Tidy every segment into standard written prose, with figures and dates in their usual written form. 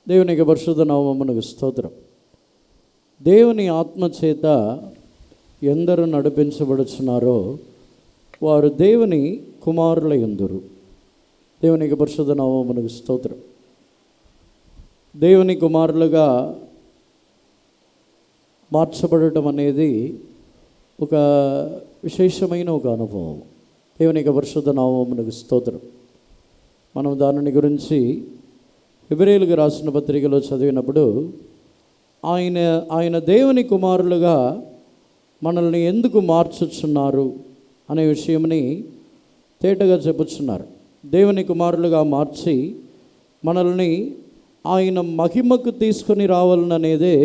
దేవునికి పరిశుద్ధ నామమునకు స్తోత్రం. దేవుని ఆత్మ చేత ఎందరు నడిపించబడుచున్నారో వారు దేవుని కుమారులయందురు. దేవునికి పరిశుద్ధ నామమునకు స్తోత్రం. దేవుని కుమారులుగా మార్చబడటం అనేది ఒక విశేషమైన ఒక అనుభవం. దేవునికి పరిశుద్ధ నామమునకు స్తోత్రం. మనం దానిని గురించి హెబ్రీయులకు రాసిన పత్రికలో చదివినప్పుడు ఆయన దేవుని కుమారులుగా మనల్ని ఎందుకు మార్చుచున్నారు అనే విషయంని తేటగా చెప్పుచున్నారు. దేవుని కుమారులుగా మార్చి మనల్ని ఆయన మహిమకు తీసుకొని రావాలనేదే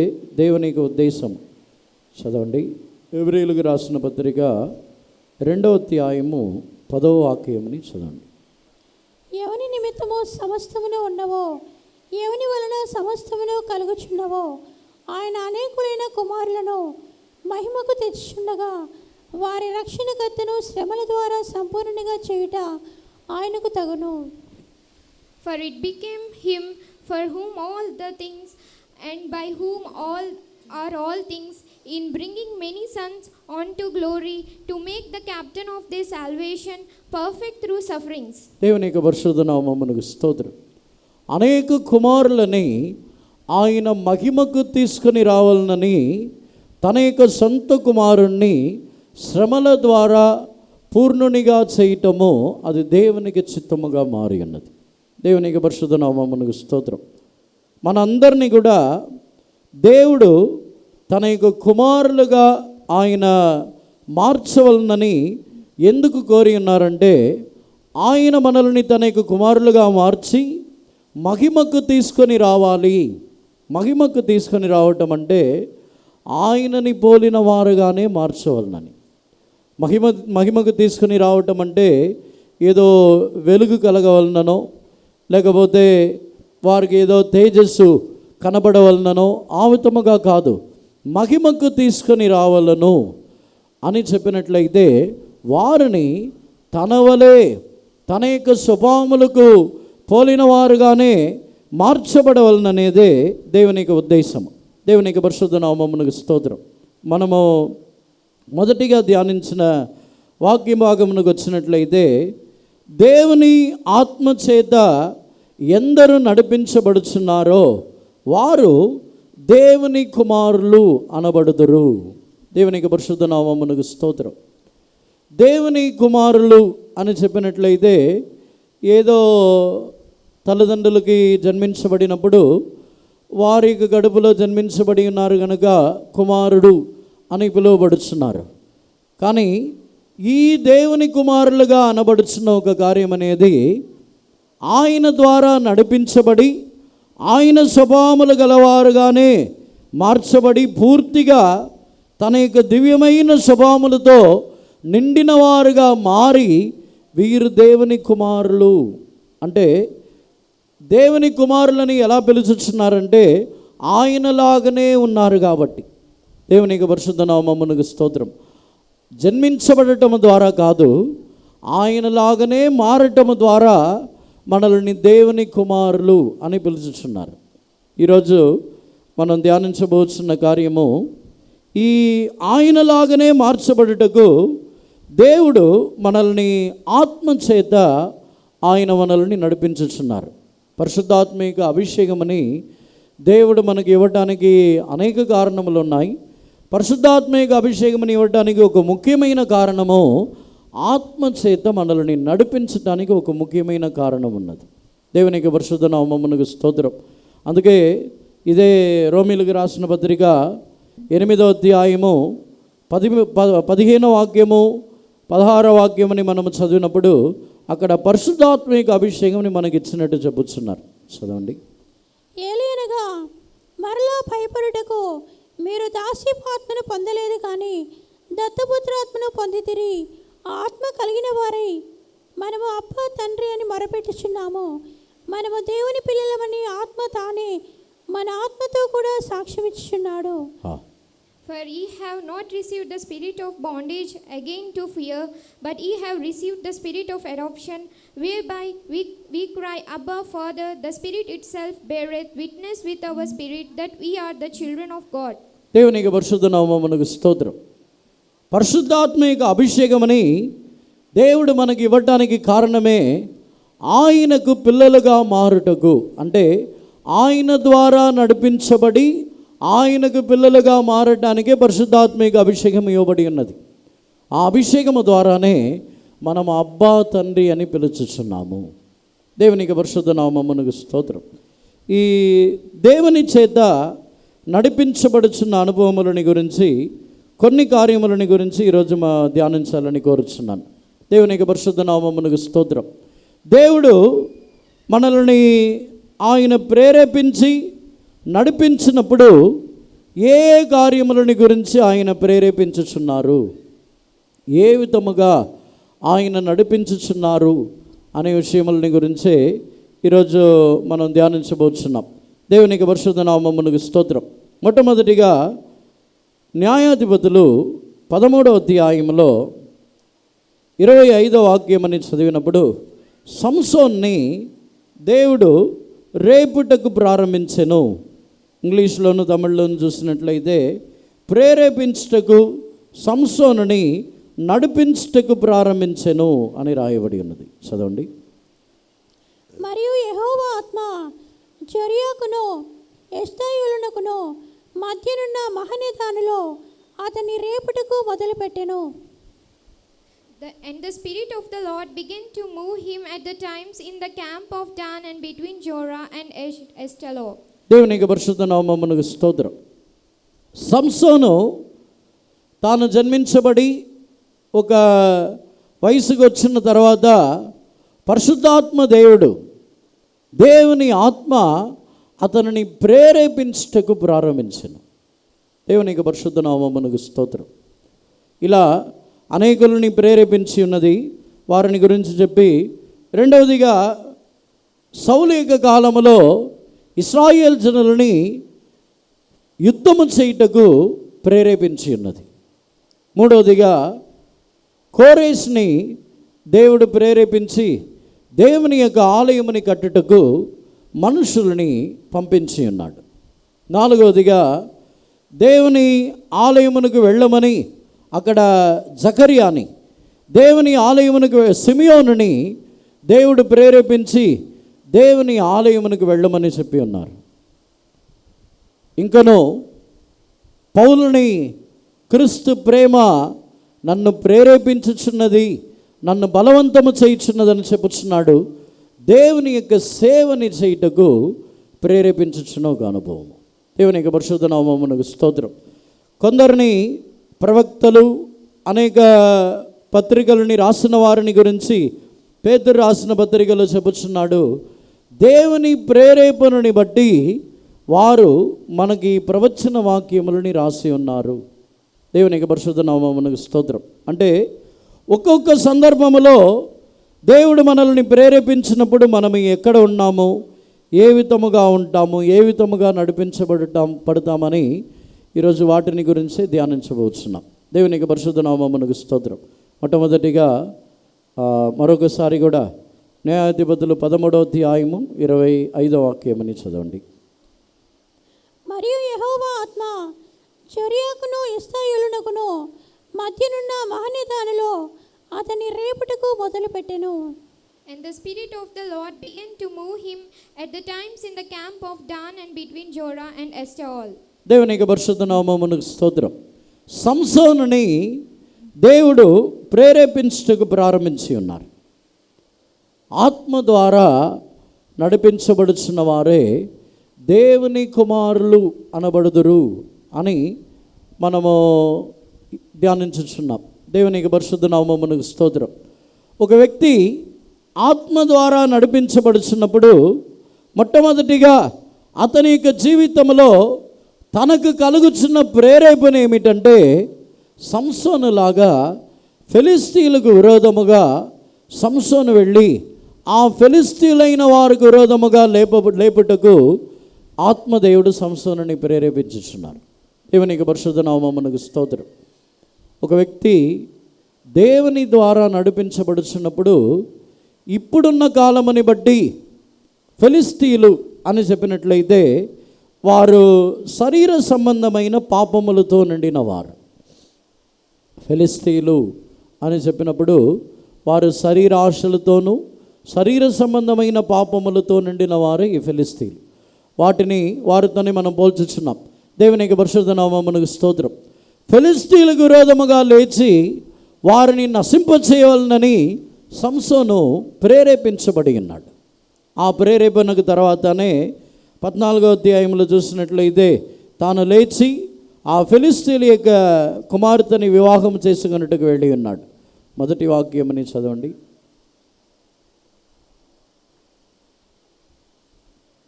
దేవునికి ఉద్దేశం. చదవండి, హెబ్రీయులకు రాసిన పత్రిక 2వ అధ్యాయము 10వ వాక్యముని చదవండి. ఎవని నిమిత్తము సమస్తమును ఉన్నవో, ఎవని వలన సమస్తమును కలుగుచున్నవో, ఆయన అనేకులైన కుమారులను మహిమకు తెచ్చుచుండగా వారి రక్షణకర్తను శ్రమల ద్వారా సంపూర్ణంగా చేయుట ఆయనకు తగును. For it became him for whom all the things and by whom all are all things, in bringing many sons unto glory, to make the captain of their salvation perfect through sufferings. దేవునికి పరిశుద్ధ నామమునకు స్తోత్రం. అనేక కుమారులని ఆయన మహిమకు తీసుకుని రావాలని తన యొక్క సొంత కుమారుణ్ణి శ్రమల ద్వారా పూర్ణునిగా చేయటము అది దేవునికి చిత్తముగా మారి ఉన్నది. దేవునికి పరిశుద్ధ నామమునకు స్తోత్రం. మనందరినీ కూడా దేవుడు తన యొక్క కుమారులుగా ఆయన మార్చవలనని ఎందుకు కోరి ఉన్నారంటే, ఆయన మనల్ని తన యొక్క కుమారులుగా మార్చి మహిమకు తీసుకొని రావాలి. మహిమకు తీసుకొని రావటం అంటే ఆయనని పోలిన వారుగానే మార్చవలనని. మహిమకు తీసుకుని రావటం అంటే ఏదో వెలుగు కలగవలననో, లేకపోతే వారికి ఏదో తేజస్సు కనబడవలననో ఆ విధముగా కాదు, మహిమకు తీసుకొని రావాలను అని చెప్పినట్లయితే వారిని తన వలె తన యొక్క స్వభావములకు పోలిన వారుగానే మార్చబడవలననేదే దేవునికి ఉద్దేశం. దేవునికి పరిశుద్ధ నామమునకు స్తోత్రం. మనము మొదటిగా ధ్యానించిన వాక్య భాగమునకు వచ్చినట్లయితే, దేవుని ఆత్మ చేత ఎందరు నడిపించబడుచున్నారో వారు దేవుని కుమారులు అనబడుదురు. దేవునికి పరిశుద్ధ నామమునకు స్తోత్రం. దేవుని కుమారులు అని చెప్పినట్లయితే ఏదో తల్లిదండ్రులకి జన్మించబడినప్పుడు వారికి గడుపులో జన్మించబడి ఉన్నారు కనుక కుమారుడు అని పిలువబడుచున్నారు. కానీ ఈ దేవుని కుమారులుగా అనబడుచున్న ఒక కార్యం అనేది ఆయన ద్వారా నడిపించబడి ఆయన స్వభావములు గలవారుగానే మార్చబడి పూర్తిగా తన యొక్క దివ్యమైన స్వభావములతో నిండిన వారుగా మారి వీరు దేవుని కుమారులు. అంటే దేవుని కుమారులని ఎలా పిలుచుచున్నారంటే ఆయనలాగానే ఉన్నారు కాబట్టి. దేవునికి పరిశుద్ధ నామమునకు స్తోత్రం. జన్మించబడటం ద్వారా కాదు, ఆయనలాగానే మారటము ద్వారా మనల్ని దేవుని కుమారులు అని పిలుచుచున్నారు. ఈరోజు మనం ధ్యానించబోతున్న కార్యము ఈ ఆయనలాగానే మార్చబడుటకు దేవుడు మనల్ని ఆత్మ చేత ఆయన మనల్ని నడిపించుచున్నారు. పరిశుద్ధాత్మిక అభిషేకమని దేవుడు మనకి ఇవ్వటానికి అనేక కారణములు ఉన్నాయి. పరిశుద్ధాత్మిక అభిషేకమని ఇవ్వటానికి ఒక ముఖ్యమైన కారణము ఆత్మ చేత మనల్ని నడిపించడానికి ఒక ముఖ్యమైన కారణం ఉన్నది. దేవునికి పరిశుద్ధ నామమునకు స్తోత్రం. అందుకే ఇదే రోమీయులకు రాసిన పత్రిక 8వ అధ్యాయము 15వ వాక్యము 16వ వాక్యముని మనము చదివినప్పుడు అక్కడ పరిశుద్ధాత్మిక అభిషేకంని మనకి ఇచ్చినట్టు చెప్పుచున్నారు. చదవండి. ఏలయనగా మరలా భయపడుటకు మీరు దాస్యపాత్మను పొందలేదు, కానీ దత్తపుత్రాత్మను పొందితిరి. ఆత్మ కలిగిన వారై మనము అబ్బా తండ్రి అని మొరపెట్టుచున్నాము. మనము దేవుని పిల్లలమని ఆత్మ తానే మన ఆత్మతో కూడా సాక్ష్యం ఇచ్చుచున్నాడు. For ye have not received the spirit of bondage again to fear, but ye have received the spirit of adoption, whereby we cry, Abba, Father. The Spirit itself beareth witness with our spirit that we are the children of God. దేవునికి పరిశుద్ధ నామమునకు స్తోత్రం. పరిశుద్ధాత్మ యొక్క అభిషేకమని దేవుడు మనకి ఇవ్వటానికి కారణమే ఆయనకు పిల్లలుగా మారుటకు, అంటే ఆయన ద్వారా నడిపించబడి ఆయనకు పిల్లలుగా మారటానికే పరిశుద్ధాత్మిక అభిషేకం ఇవ్వబడి ఉన్నది. ఆ అభిషేకము ద్వారానే మనం అబ్బా తండ్రి అని పిలుచుచున్నాము. దేవునికి పరిశుద్ధ నామమునకు స్తోత్రం. ఈ దేవుని చేత నడిపించబడుచున్న అనుభవములని గురించి, కొన్ని కార్యములని గురించి ఈరోజు ధ్యానించాలని కోరుచున్నాను. దేవునికి పరిశుద్ధ నామమునకు స్తోత్రం. దేవుడు మనల్ని ఆయన ప్రేరేపించి నడిపించినప్పుడు ఏ కార్యములని గురించి ఆయన ప్రేరేపించుచున్నారు, ఏ విధముగా ఆయన నడిపించుచున్నారు అనే విషయములని గురించే ఈరోజు మనం ధ్యానించబోతున్నాం. దేవునికి పరిశుద్ధ నామమునకు స్తోత్రం. మొట్టమొదటిగా న్యాయాధిపతులు 13వ అధ్యాయంలో 25వ వాక్యమని చదివినప్పుడు సంసోన్ని దేవుడు రేపుటకు ప్రారంభించెను. ఇంగ్లీష్లోను తమిళ్లోను చూసినట్లయితే ప్రేరేపించుటకు, సంసోనుని నడిపించుటకు ప్రారంభించెను అని రాయబడి ఉన్నది. చదవండి. మరియు యెహోవా ఆత్మ చొర్యాకును ఎష్తాయోలునకును మధ్యనున్న మహనెదానులో అతని రేపుటకు మొదలుపెట్టెను. And the Spirit of the Lord began to move him at the times in the camp of Dan and between Jorah and Eshtaol. దేవునికి పరిశుద్ధ నామమునకు స్తోత్రం. సంసోను తాను జన్మించబడి ఒక వయసుకు వచ్చిన తర్వాత పరిశుద్ధాత్మ దేవుని ఆత్మ అతనిని ప్రేరేపించుటకు ప్రారంభించెను. దేవునికి పరిశుద్ధ నామమునకు స్తోత్రం. ఇలా అనేకులని ప్రేరేపించి ఉన్నది, వారిని గురించి చెప్పి, రెండవదిగా సౌలు యొక్క కాలములో ఇశ్రాయేల్ జనులని యుద్ధము చేయుటకు ప్రేరేపించి ఉన్నది. మూడవదిగా కోరేష్ని దేవుడు ప్రేరేపించి దేవుని యొక్క ఆలయముని కట్టుటకు మనుషుల్ని పంపించి ఉన్నాడు. నాలుగవదిగా దేవుని ఆలయమునకు వెళ్ళమని అక్కడ జకర్యాని, దేవుని ఆలయమునకు సిమియోనుని దేవుడు ప్రేరేపించి దేవుని ఆలయమునకు వెళ్ళమని చెప్పి ఉన్నారు. ఇంకను పౌలుని క్రీస్తు ప్రేమ నన్ను ప్రేరేపించుచున్నది, నన్ను బలవంతము చేయుచున్నదని చెప్పుచున్నాడు. దేవుని యొక్క సేవని చేయుటకు ప్రేరేపించుచున్న ఒక అనుభవం. దేవుని యొక్క పరిశుద్ధ నామమునకు స్తోత్రం. కొందరిని ప్రవక్తలు, అనేక పత్రికలని రాసిన వారిని గురించి పేతురు రాసిన పత్రికలో చెప్పుచున్నాడు, దేవుని ప్రేరేపణని బట్టి వారు మనకి ప్రవచన వాక్యములని రాసి ఉన్నారు. దేవునికి పరిశుద్ధ నామమునకు స్తోత్రం. అంటే ఒక్కొక్క సందర్భములో దేవుడు మనల్ని ప్రేరేపించినప్పుడు మనం ఎక్కడ ఉన్నాము, ఏ విధముగా ఉంటాము, ఏ విధముగా పడతామని ఈరోజు వాటిని గురించి ధ్యానించబోతున్నాం. దేవునికి పరిశుద్ధ నామమునకు స్తోత్రం. మొట్టమొదటిగా మరొకసారి కూడా న్యాయాధిపతులు 13వ అధ్యాయము 25వ వాక్యమని చదవండి. మరియు యెహోవా ఆత్మ చొర్యాకును ఎష్తాయోలునకును మధ్యనున్న మహనెదానులో అతని రేపుటకు మొదలుపెట్టెను. And the Spirit of the Lord began to move him at the times in the camp of Dan and between Jorah and Eshtaol. దేవునికి పరిశుద్ధ నామమునకు స్తోత్రం. సంసోనుని దేవుడు ప్రేరేపించుటకు ప్రారంభించి ఉన్నారు. ఆత్మ ద్వారా నడిపించబడుచున్న వారే దేవుని కుమారులు అనబడుదురు అని మనము ధ్యానించుచున్నాం. దేవునికి పరిశుద్ధ నామమునకు స్తోత్రం. ఒక వ్యక్తి ఆత్మ ద్వారా నడిపించబడుచున్నప్పుడు మొట్టమొదటిగా అతని యొక్క జీవితంలో తనకు కలుగుచున్న ప్రేరేపణ ఏమిటంటే, సంసోనులాగా ఫిలిస్తీయులకు విరోధముగా సంసోను వెళ్ళి ఆ ఫిలిస్తీయులైన వారికి విరోధముగా లేపుటకు ఆత్మదేవుడు సంసోనుని ప్రేరేపించుచున్నారు. దేవునికి పరిశుద్ధ నామమునకు స్తోత్రం. ఒక వ్యక్తి దేవుని ద్వారా నడిపించబడుచున్నప్పుడు ఇప్పుడున్న కాలముని బట్టి ఫిలిస్తీయులు అని చెప్పినట్లయితే వారు శరీర సంబంధమైన పాపములతో నిండిన వారు. ఫిలిస్తీయులు అని చెప్పినప్పుడు వారు శరీర ఆశలతోనూ శరీర సంబంధమైన పాపములతో నిండిన వారు ఈ ఫిలిస్తీయులు. వారితోనే మనం పోల్చుచున్నాం. దేవునికి పరిశుద్ధ నామమునకు స్తోత్రం. ఫిలిస్తీయులకు విరోధముగా లేచి వారిని నశింపచేయాలనని సంసోను ప్రేరేపించబడి ఉన్నాడు. ఆ ప్రేరేపణకు తర్వాతనే 14వ అధ్యాయంలో చూసినట్లయితే తాను లేచి ఆ ఫిలిస్తీయుల యొక్క కుమార్తెని వివాహం చేసుకున్నట్టుకు వెళ్ళి ఉన్నాడు. మొదటి వాక్యమని చదవండి.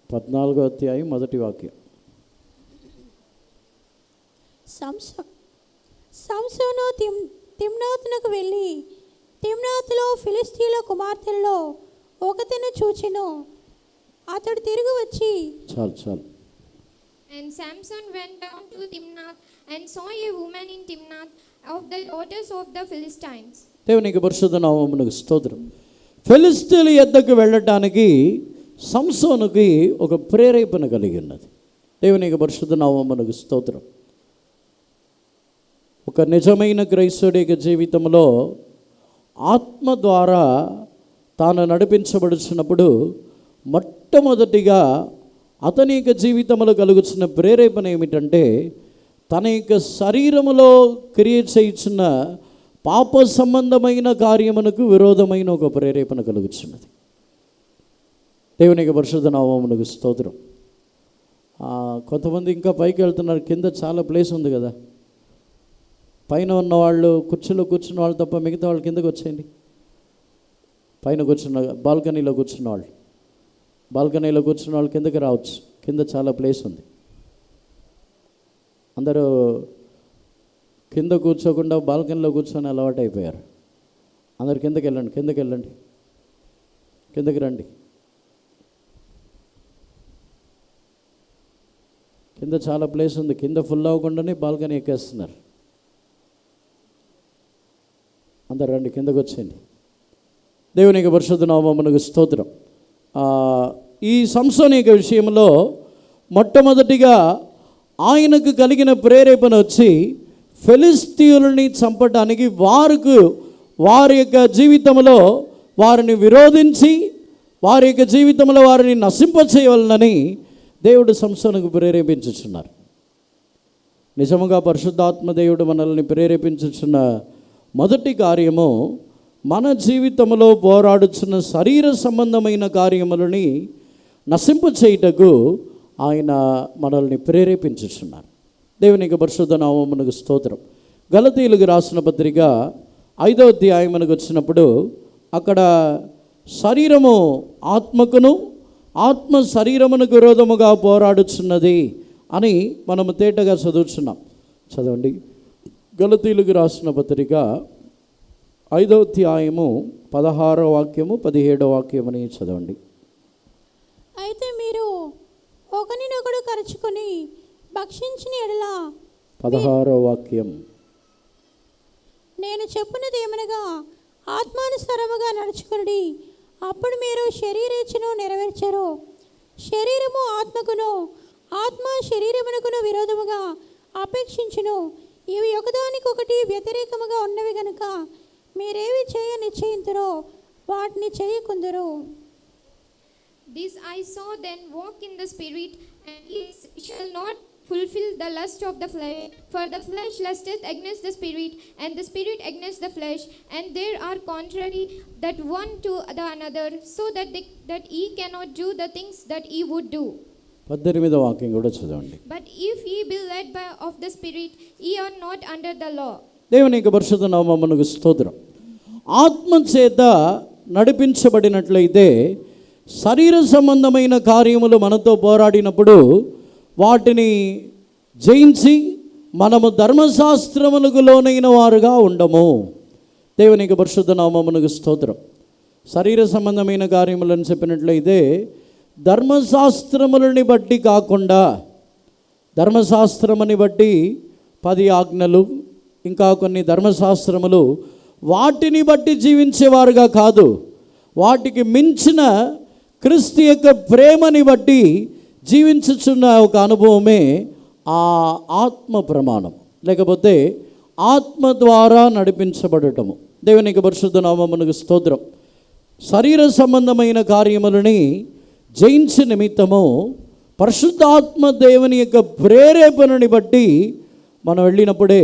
14వ అధ్యాయం మొదటి వాక్యం. సంసోను తిమ్నాతునకు వెళ్ళి తిమ్నాతులో ఫిలిస్తీయుల కుమార్తెలలో ఒకతను చూచెను. అతడు తిరిగి వచ్చి చాలు. And Samson went down to Timnath and saw a woman in Timnath of the daughters of the Philistines. దేవునికి పరిశుద్ధ నామమునకు స్తోత్రం. ఫిలిస్తీయుల యొద్దకు వెళ్ళటానికి సంసోనుకి ఒక ప్రేరేపణ కలిగి ఉన్నది. దేవునికి పరిశుద్ధ నామమునకు స్తోత్రం. ఒక నిజమైన క్రైస్తవుడి యొక్క జీవితంలో ఆత్మ ద్వారా తాను నడిపించబడుచున్నప్పుడు మొట్టమొదటిగా అతని యొక్క జీవితంలో కలుగుతున్న ప్రేరేపణ ఏమిటంటే తన యొక్క శరీరములో క్రియ చేయుచున్న పాప సంబంధమైన కార్యమునకు విరోధమైన ఒక ప్రేరేపణ కలుగుతున్నది. దేవునికి పరిశుద్ధ నామమునకు స్తోత్రం. కొంతమంది ఇంకా పైకి వెళ్తున్నారు. కింద చాలా ప్లేస్ ఉంది కదా. పైన ఉన్న వాళ్ళు కుర్చీలో కూర్చున్న వాళ్ళు తప్ప మిగతా వాళ్ళు కిందకు వచ్చేయండి. పైన కూర్చున్న బాల్కనీలో కూర్చున్న వాళ్ళు కిందకి రావచ్చు. కింద చాలా ప్లేస్ ఉంది. అందరూ కింద కూర్చోకుండా బాల్కనీలో కూర్చొని అలవాటు అయిపోయారు. అందరు కిందకి రండి. కింద చాలా ప్లేస్ ఉంది. కింద ఫుల్ అవ్వకుండానే బాల్కనీ ఎక్కేస్తున్నారు. అందరు రండి, కిందకు వచ్చేయండి. దేవునికి పరిశుద్ధ నామమునకు స్తోత్రం. ఈ సంసోను యొక్క విషయంలో మొట్టమొదటిగా ఆయనకు కలిగిన ప్రేరేపణ వచ్చి ఫిలిస్తీయులని చంపడానికి వారి యొక్క జీవితంలో వారిని విరోధించి వారి యొక్క జీవితంలో వారిని నశింపచేయాలని దేవుడు సంసోనుకు ప్రేరేపించుచున్నారు. నిజముగా పరిశుద్ధాత్మ దేవుడు మనల్ని ప్రేరేపించుచున్న మొదటి కార్యము మన జీవితంలో పోరాడుచున్న శరీర సంబంధమైన కార్యములని నశింపచేయుటకు ఆయన మనల్ని ప్రేరేపించుచున్నారు. దేవునికి పరిశుద్ధ నామమునకు స్తోత్రం. గలతీయులకు రాసిన పత్రిక 5వ అధ్యాయమునకు వచ్చినప్పుడు అక్కడ శరీరము ఆత్మకును ఆత్మ శరీరమునకు విరోధముగా పోరాడుచున్నది అని మనము తేటగా చదువుతున్నాం. చదవండి. గలతీయులకు రాసిన పత్రిక 5వ అధ్యాయము 16వ వాక్యము 17వ వాక్యమని చదవండి. అయితే మీరు ఒకరినొకడు కరుచుకొని భక్షించిన ఎడల 16వ వాక్యం. నేను చెప్పున్నది ఏమనగా ఆత్మానుసారముగా నడుచుకుని అప్పుడు మీరు శరీరేచ్ఛను నెరవేర్చరు. శరీరము ఆత్మకును ఆత్మ శరీరమునకును విరోధముగా అపేక్షించును. ఇవి ఒకదానికొకటి వ్యతిరేకముగా ఉన్నవి గనుక మీరేవి చేయ నిశ్చయింతురో వాటిని చేయకుందురు. This I saw then walk in the spirit, and ye shall not fulfill the lust of the flesh. For the flesh lusteth against the spirit, and the spirit against the flesh, and there are contrary that one to the another, so that ye cannot do the things that ye would do. 18వ వాక్యం కూడా చదవండి. But if ye be led by of the spirit, ye are not under the law. దేవునికి పరిశుద్ధ నామమునకు స్తోత్రం. ఆత్మ చేత నడిపించబడినట్లయితే శరీర సంబంధమైన కార్యములు మనతో పోరాడినప్పుడు వాటిని జయించి మనము ధర్మశాస్త్రములకు లోనైన వారుగా ఉండము. దేవునికి పరిశుద్ధ నామమునకు స్తోత్రం. శరీర సంబంధమైన కార్యములను చెప్పినట్లయితే ధర్మశాస్త్రములని బట్టి కాకుండా ధర్మశాస్త్రమని బట్టి 10 ఆజ్ఞలు, ఇంకా కొన్ని ధర్మశాస్త్రములు, వాటిని బట్టి జీవించేవారుగా కాదు, వాటికి మించిన క్రీస్తు యొక్క ప్రేమని బట్టి జీవించుచున్న ఒక అనుభవమే ఆ ఆత్మ ప్రమాణం, లేకపోతే ఆత్మ ద్వారా నడిపించబడటము. దేవునికి పరిశుద్ధ నామమునకు స్తోత్రం. శరీర సంబంధమైన కార్యములని జయించే నిమిత్తము పరిశుద్ధాత్మ దేవుని యొక్క ప్రేరేపణని బట్టి మనం వెళ్ళినప్పుడే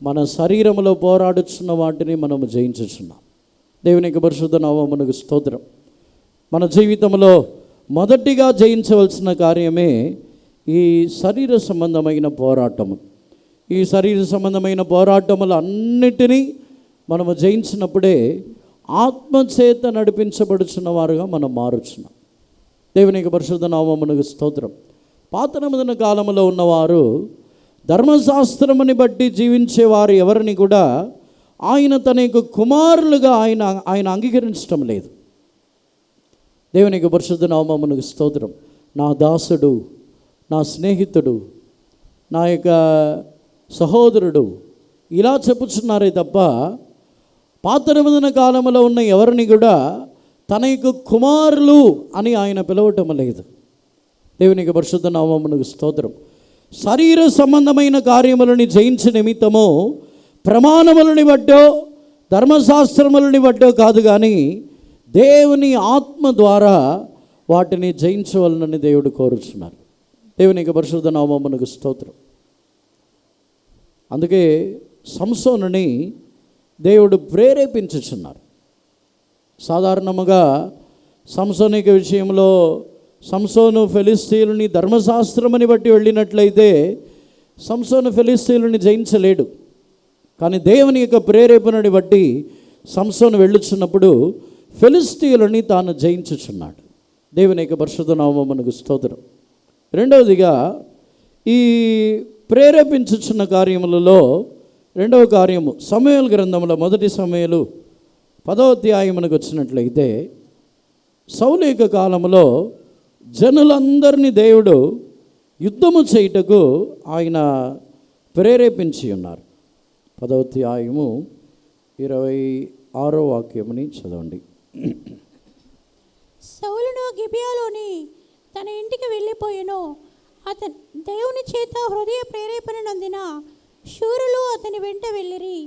మన శరీరంలో పోరాడుచున్న వాటిని మనము జయించుచున్నాం. దేవునికి పరిశుద్ధ నామమునకు స్తోత్రం. మన జీవితంలో మొదటిగా జయించవలసిన కార్యమే ఈ శరీర సంబంధమైన పోరాటము. ఈ శరీర సంబంధమైన పోరాటములు అన్నిటినీ మనము జయించినప్పుడే ఆత్మచేత నడిపించబడుచున్న వారుగా మనం మారుచున్నాం. దేవునికి పరిశుద్ధ నామమునకు స్తోత్రం. పాత నిబంధన కాలంలో ఉన్నవారు ధర్మశాస్త్రముని బట్టి జీవించేవారు ఎవరిని కూడా ఆయన తన యొక్క కుమారులుగా ఆయన అంగీకరించడం లేదు. దేవునికి పరిశుద్ధ నామమునకు స్తోత్రం. నా దాసుడు, నా స్నేహితుడు, నా యొక్క సహోదరుడు ఇలా చెప్పుచున్నారే తప్ప పాత నిబంధన కాలంలో ఉన్న ఎవరిని కూడా తన యొక్క కుమారులు అని ఆయన పిలవటం లేదు. దేవునికి పరిశుద్ధ నామమునకు స్తోత్రం. శరీర సంబంధమైన కార్యములని జయించే నిమిత్తము ప్రమాణములని బట్టో ధర్మశాస్త్రములని బట్టో కాదు, కానీ దేవుని ఆత్మ ద్వారా వాటిని జయించవలనని దేవుడు కోరుచున్నారు. దేవునికి పరిశుద్ధ నామమునకు స్తోత్రం. అందుకే సంసోనుని దేవుడు ప్రేరేపించుచున్నారు. సాధారణముగా సంసోనిక విషయంలో సంసోను ఫిలిస్తీయులని ధర్మశాస్త్రమని బట్టి వెళ్ళినట్లయితే సంసోను ఫిలిస్తీయులని జయించలేడు. కానీ దేవుని యొక్క ప్రేరేపణని బట్టి సంసోను వెళ్ళుచున్నప్పుడు ఫిలిస్తీయులని తాను జయించుచున్నాడు. దేవుని యొక్క పరిశుద్ధ నామమునకు స్తోత్రం. రెండవదిగా ఈ ప్రేరేపించుచున్న కార్యములలో రెండవ కార్యము సమూయేలు గ్రంథంలో 1 సమూయేలు 10వ అధ్యాయమునకు వచ్చినట్లయితే సౌలు యొక్క కాలంలో జనులందరినీ దేవుడు యుద్ధము చేయుటకు ఆయన ప్రేరేపించి ఉన్నారు. 10వ అధ్యాయము 26వ వాక్యముని చదవండి. సౌలును గిబియాలోని తన ఇంటికి వెళ్ళిపోయాను. అతను దేవుని చేత హృదయ ప్రేరేపణ నందిన శూరులు అతని వెంట వెళ్ళిరి.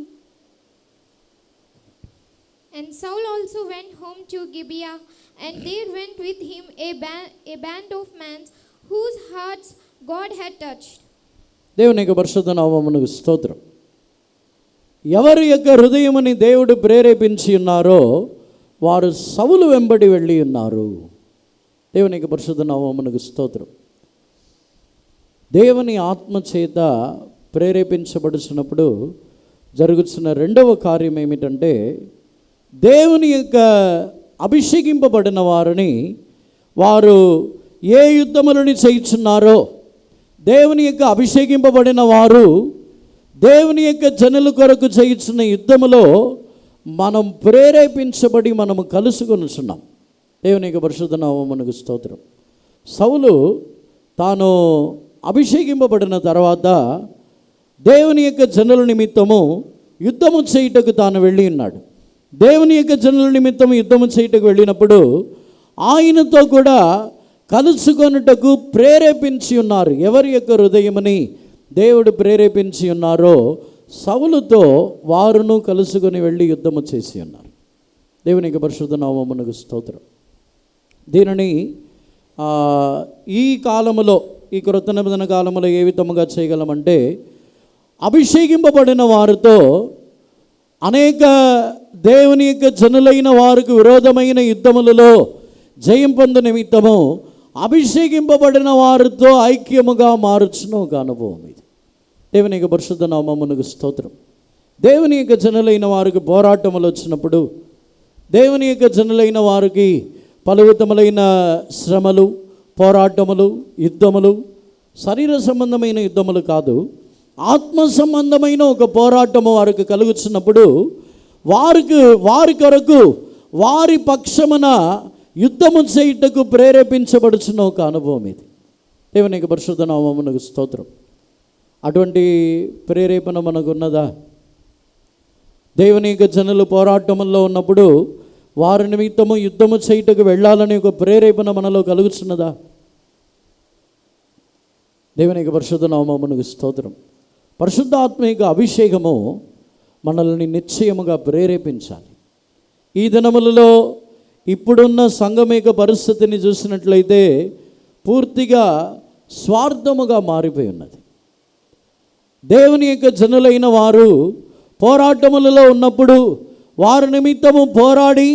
And Saul also went home to Gibeah, and there went with him a band of men whose hearts God had touched. దేవుని యొక్క పరిశుద్ధ నామమునకు స్తోత్రం. ఎవరి యొక్క హృదయముని దేవుడు ప్రేరేపించి ఉన్నారో వారు సౌలు వెంబడి వెళ్ళి ఉన్నారు. దేవుని యొక్క పరిశుద్ధ నామమునకు స్తోత్రం. దేవుని ఆత్మ చేత ప్రేరేపించబడుచున్నప్పుడు జరుగుతున్న రెండవ కార్యం ఏమిటంటే దేవుని యొక్క అభిషేకింపబడిన వారిని వారు ఏ యుద్ధములని చేయుచున్నారో, దేవుని యొక్క అభిషేకింపబడిన వారు దేవుని యొక్క జనుల కొరకు చేయుచున్న యుద్ధములో మనం ప్రేరేపించబడి మనము కలుసుకొనుచున్నాం. దేవుని యొక్క పరిశుద్ధ నామమునకు స్తోత్రం. సౌలు తాను అభిషేకింపబడిన తర్వాత దేవుని యొక్క జనుల నిమిత్తము యుద్ధము చేయుటకు తాను వెళ్ళి ఉన్నాడు. దేవుని యొక్క జనుల నిమిత్తము యుద్ధము చేయుటకు వెళ్ళినప్పుడు ఆయనతో కూడా కలుసుకొనుటకు ప్రేరేపించి ఉన్నారు. ఎవరి యొక్క హృదయముని దేవుడు ప్రేరేపించి ఉన్నారో సౌలుతో వారును కలుసుకొని వెళ్ళి యుద్ధము చేసి ఉన్నారు. దేవుని యొక్క పరిశుద్ధ నామమునకు స్తోత్రం. దీనిని ఈ కాలములో, ఈ క్రొత్త నిబంధన కాలంలో ఏ విధముగా చేయగలమంటే అభిషేకింపబడిన వారితో అనేక దేవుని యొక్క జనులైన వారికి విరోధమైన యుద్ధములలో జయం పొందు నిమిత్తము అభిషేకింపబడిన వారితో ఐక్యముగా మారుచున్న ఒక అనుభవం ఇది. దేవుని యొక్క పరిశుద్ధ నామమునకు స్తోత్రం. దేవుని యొక్క జనులైన వారికి పోరాటములు వచ్చినప్పుడు, దేవుని యొక్క జనులైన వారికి పలు విధములైన శ్రమలు, పోరాటములు, యుద్ధములు, శరీర సంబంధమైన యుద్ధములు కాదు, ఆత్మ సంబంధమైన ఒక పోరాటము వారికి కలుగుతున్నప్పుడు వారి కొరకు వారి పక్షమున యుద్ధము చేయుటకు ప్రేరేపించబడుచున్న ఒక అనుభవం ఇది. దేవుని యొక్క పరిశుద్ధ నామమునకు స్తోత్రం. అటువంటి ప్రేరేపణ మనకు ఉన్నదా? దేవుని యొక్క జనులు పోరాటంలో ఉన్నప్పుడు వారి నిమిత్తము యుద్ధము చేయుటకు వెళ్ళాలని ఒక ప్రేరేపణ మనలో కలుగుతున్నదా? దేవుని యొక్క పరిశుద్ధ నామమునకు స్తోత్రం. పరిశుద్ధాత్మిక అభిషేకము మనల్ని నిశ్చయముగా ప్రేరేపించాలి. ఈ దినములలో ఇప్పుడున్న సంఘమిక పరిస్థితిని చూసినట్లయితే పూర్తిగా స్వార్థముగా మారిపోయి ఉన్నది. దేవుని యొక్క జనులైన వారు పోరాటములలో ఉన్నప్పుడు వారి నిమిత్తము పోరాడి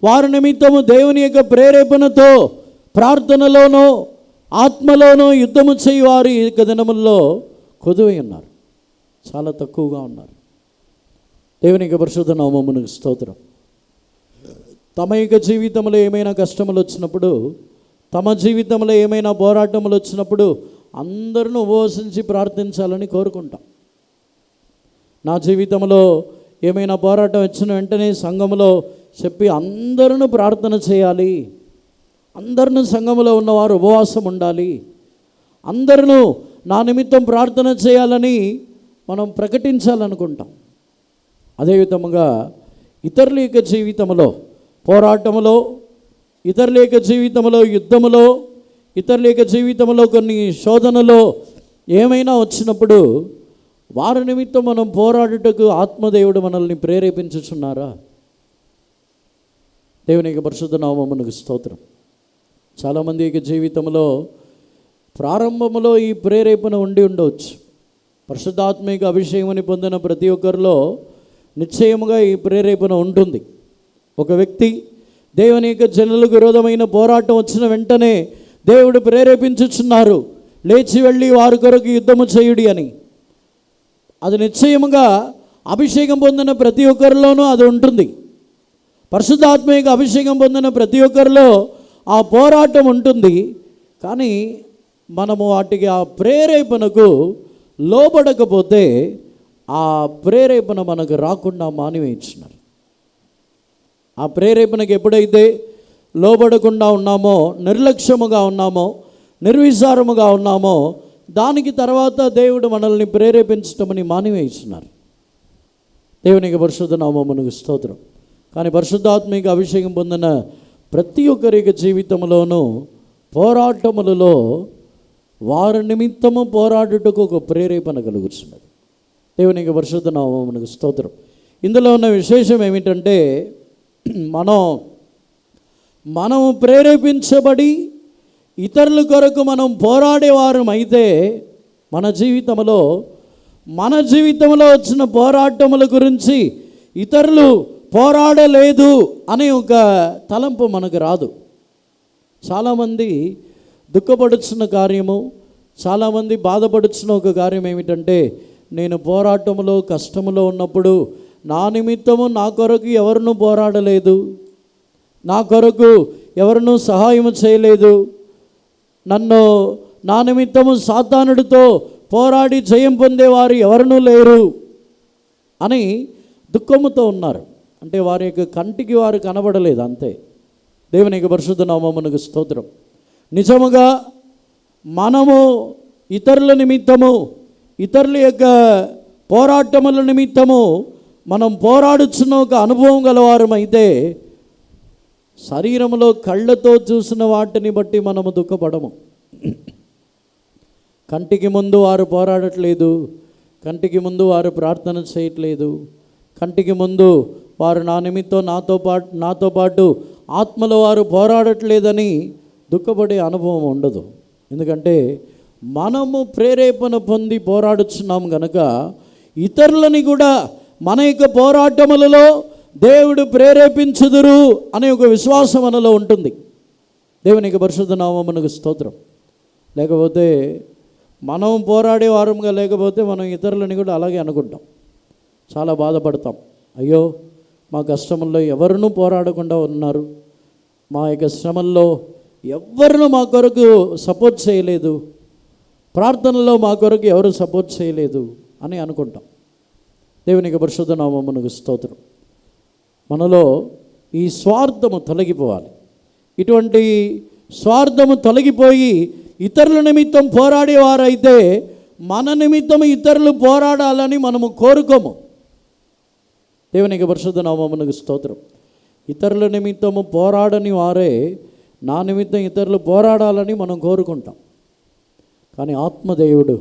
వారి నిమిత్తము దేవుని యొక్క ప్రేరేపణతో ప్రార్థనలోనో ఆత్మలోనో యుద్ధము చేయి వారు ఈ యొక్క దినముల్లో కొదువై ఉన్నారు, చాలా తక్కువగా ఉన్నారు. దేవుని యొక్క పరిశుద్ధ నామమునకు స్తోత్రం. తమ యొక్క జీవితంలో ఏమైనా కష్టములు వచ్చినప్పుడు, తమ జీవితంలో ఏమైనా పోరాటములు వచ్చినప్పుడు అందరిని ఉపవసించి ప్రార్థించాలని కోరుకుంటాం. నా జీవితంలో ఏమైనా పోరాటం వచ్చిన వెంటనే సంఘములో చెప్పి అందరూ ప్రార్థన చేయాలి, అందరిని సంఘములో ఉన్నవారు ఉపవాసం ఉండాలి, అందరూ నా నిమిత్తం ప్రార్థన చేయాలని మనం ప్రకటించాలనుకుంటాం. అదేవిధముగా ఇతరుల యొక్క జీవితంలో పోరాటములో, ఇతరుల యొక్క జీవితంలో యుద్ధములో, ఇతరుల యొక్క జీవితంలో కొన్ని శోధనలో ఏమైనా వచ్చినప్పుడు వారి నిమిత్తం మనం పోరాడుటకు ఆత్మదేవుడు మనల్ని ప్రేరేపించుచున్నారా? దేవుని యొక్క పరిశుద్ధ నామమునకు స్తోత్రం. చాలామంది యొక్క జీవితంలో ప్రారంభంలో ఈ ప్రేరేపణ ఉండి ఉండవచ్చు. పరిశుద్ధాత్మిక అభిషేకమని పొందిన ప్రతి ఒక్కరిలో నిశ్చయముగా ఈ ప్రేరేపణ ఉంటుంది. ఒక వ్యక్తి దేవుని యొక్క జనులకు విరోధమైన పోరాటం వచ్చిన వెంటనే దేవుడు ప్రేరేపించుచున్నారు, లేచి వెళ్ళి వారి కొరకు యుద్ధము చేయుడి అని. అది నిశ్చయముగా అభిషేకం పొందిన ప్రతి ఒక్కరిలోనూ అది ఉంటుంది. పరిశుద్ధాత్మిక అభిషేకం పొందిన ప్రతి ఒక్కరిలో ఆ పోరాటం ఉంటుంది. కానీ మనము వాటికి ఆ ప్రేరేపణకు లోబడకపోతే ఆ ప్రేరేపణ మనకు రాకుండా మానివేయించినారు. ఆ ప్రేరేపణకు ఎప్పుడైతే లోబడకుండా ఉన్నామో, నిర్లక్ష్యముగా ఉన్నామో, నిర్విచారముగా ఉన్నామో, దానికి తర్వాత దేవుడు మనల్ని ప్రేరేపించటమని మానివేస్తున్నారు. దేవునికి పరిశుద్ధ నామమునకు స్తోత్రం. కానీ పరిశుద్ధాత్మిక అభిషేకం పొందిన ప్రతి ఒక్కరి జీవితంలోనూ పోరాటములలో వారి నిమిత్తము పోరాడుటకు ఒక ప్రేరేపణ కలుగుతున్నది. దేవునికి పరిశుద్ధ నామమునకు స్తోత్రం. ఇందులో ఉన్న విశేషం ఏమిటంటే మనము ప్రేరేపించబడి ఇతరుల కొరకు మనం పోరాడేవారం అయితే మన జీవితంలో వచ్చిన పోరాటముల గురించి ఇతరులు పోరాడలేదు అనే ఒక తలంపు మనకు రాదు. చాలామంది దుఃఖపడుచున్న కార్యము, చాలామంది బాధపడుచున్న ఒక కార్యం ఏమిటంటే, నేను పోరాటంలో కష్టములో ఉన్నప్పుడు నా నిమిత్తము నా కొరకు ఎవరినూ పోరాడలేదు, నా కొరకు ఎవరినూ సహాయం చేయలేదు, నన్ను నా నిమిత్తము సాతానుడితో పోరాడి జయం పొందేవారు ఎవరినూ లేరు అని దుఃఖముతో ఉన్నారు. అంటే వారి యొక్క కంటికి వారు కనబడలేదు, అంతే. దేవుని యొక్క పరిశుద్ధ నామమునకు స్తోత్రం. నిజముగా మనము ఇతరుల నిమిత్తము, ఇతరుల యొక్క పోరాటముల నిమిత్తము మనం పోరాడుచున్న ఒక అనుభవం గలవారమైతే శరీరంలో కళ్ళతో చూసిన వాటిని బట్టి మనము దుఃఖపడము. కంటికి ముందు వారు పోరాడట్లేదు, కంటికి ముందు వారు ప్రార్థన చేయట్లేదు, కంటికి ముందు వారు నా నిమిత్తం నాతో పాటు ఆత్మలో వారు పోరాడట్లేదని దుఃఖపడే అనుభవం ఉండదు. ఎందుకంటే మనము ప్రేరేపణ పొంది పోరాడుచున్నాం కనుక ఇతరులని కూడా మన యొక్క పోరాటములలో దేవుడు ప్రేరేపించుదురు అనే ఒక విశ్వాసం మనలో ఉంటుంది. దేవునికి పరిశుద్ధ నామమునకు స్తోత్రం. లేకపోతే మనం పోరాడే వారంగా లేకపోతే మనం ఇతరులని కూడా అలాగే అనుకుంటాం, చాలా బాధపడతాం. అయ్యో, మా కష్టముల్లో ఎవరినూ పోరాడకుండా ఉన్నారు, మా యొక్క శ్రమల్లో ఎవరినూ మా కొరకు సపోర్ట్ చేయలేదు, ప్రార్థనలో మా కొరకు ఎవరు సపోర్ట్ చేయలేదు అని అనుకుంటాం. దేవునికి పరిశుద్ధ నామమునకు స్తోత్రం. మనలో ఈ స్వార్థము తొలగిపోవాలి. ఇటువంటి స్వార్థము తొలగిపోయి ఇతరుల నిమిత్తం పోరాడేవారైతే మన నిమిత్తం ఇతరులు పోరాడాలని మనము కోరుకోము. దేవునికి పరిశుద్ధ నామమునకు స్తోత్రం. ఇతరుల నిమిత్తము పోరాడని వారే నా నిమిత్తం ఇతరులు పోరాడాలని మనం కోరుకుంటాం. కానీ ఆత్మదేవుడు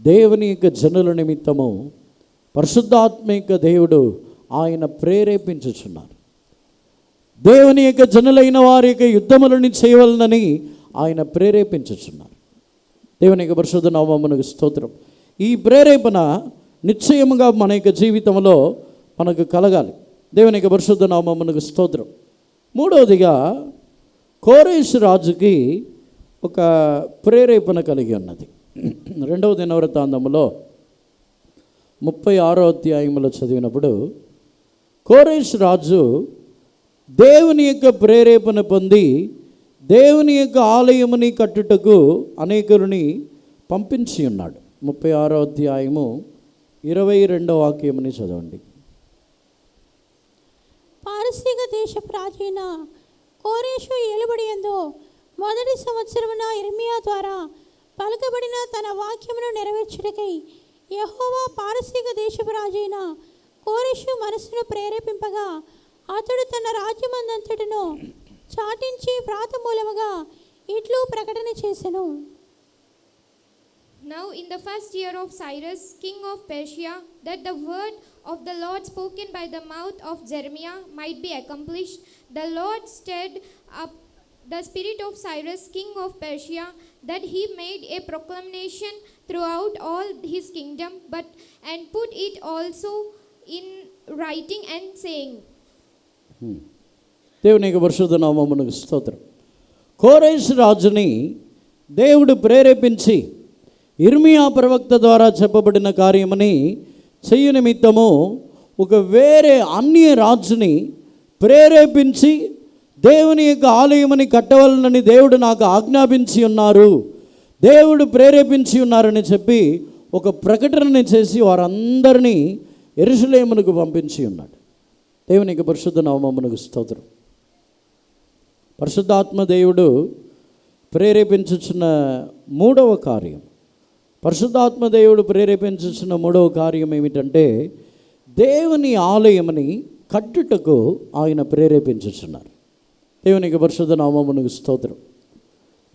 దేవుని యొక్క జనుల నిమిత్తము పరిశుద్ధాత్మిక దేవుడు ఆయన ప్రేరేపించుచున్నారు. దేవుని యొక్క జనులైన వారి యొక్క యుద్ధములను చేయవలనని ఆయన ప్రేరేపించుచున్నారు. దేవుని యొక్క పరిశుద్ధ నామమునకు స్తోత్రం. ఈ ప్రేరేపణ నిశ్చయముగా మన యొక్క జీవితంలో మనకు కలగాలి. దేవుని యొక్క పరిశుద్ధ నామమునకు స్తోత్రం. మూడవదిగా కోరేషు రాజుకి ఒక ప్రేరేపణ కలిగి ఉన్నది. 2వ దినవృత్తాంతములో 36వ అధ్యాయంలో చదివినప్పుడు కోరేషు రాజు దేవుని యొక్క ప్రేరేపణ పొంది దేవుని యొక్క ఆలయముని కట్టుటకు అనేకులని పంపించి ఉన్నాడు. 36వ అధ్యాయము 22వ వాక్యముని చదవండి. పారసీక దేశపు రాజైన కోరేషు ఏలుబడియందు మొదటి సంవత్సరమున ఇర్మియా ద్వారా పలకబడిన తన వాక్యమును నెరవేర్చుటకై యెహోవా పారసీక దేశపు రాజైన కోరేషు మనస్సును ప్రేరేపింపగా అతడు తన రాజ్యమందంతటను చాటించి వ్రాతమూలముగా ఇట్లు ప్రకటన చేసెను. Now in the first year of Cyrus, king of Persia, that the word of the Lord spoken by the mouth of Jeremiah might be accomplished, the Lord stirred up the spirit of Cyrus, king of Persia, that he made a proclamation throughout all his kingdom, and put it also in writing, and saying. దేవుని యొక్క పరిశుద్ధ నామమునకు స్తోత్రం. కోరేషు రాజుని దేవుడు ప్రేరేపించి ఇర్మియా ప్రవక్త ద్వారా చెప్పబడిన కార్యమని చెయ్య నిమిత్తము ఒక వేరే అన్య రాజుని ప్రేరేపించి దేవుని యొక్క ఆలయమని కట్టవలనని దేవుడు నాకు ఆజ్ఞాపించి ఉన్నారు, దేవుడు ప్రేరేపించి ఉన్నారని చెప్పి ఒక ప్రకటన చేసి వారందరినీ యెరూషలేమునకు పంపించి ఉన్నాడు. దేవుని యొక్క పరిశుద్ధ నామమునకు స్తోత్రం. పరిశుద్ధాత్మ దేవుడు ప్రేరేపించుచున్న మూడవ కార్యం, పరిశుద్ధాత్మ దేవుడు ప్రేరేపించుచున్న మూడవ కార్యం ఏమిటంటే దేవుని ఆలయమని కట్టుటకు ఆయన ప్రేరేపించుచున్నారు. దేవునికి పరిశుద్ధ నామమునకు స్తోత్రం.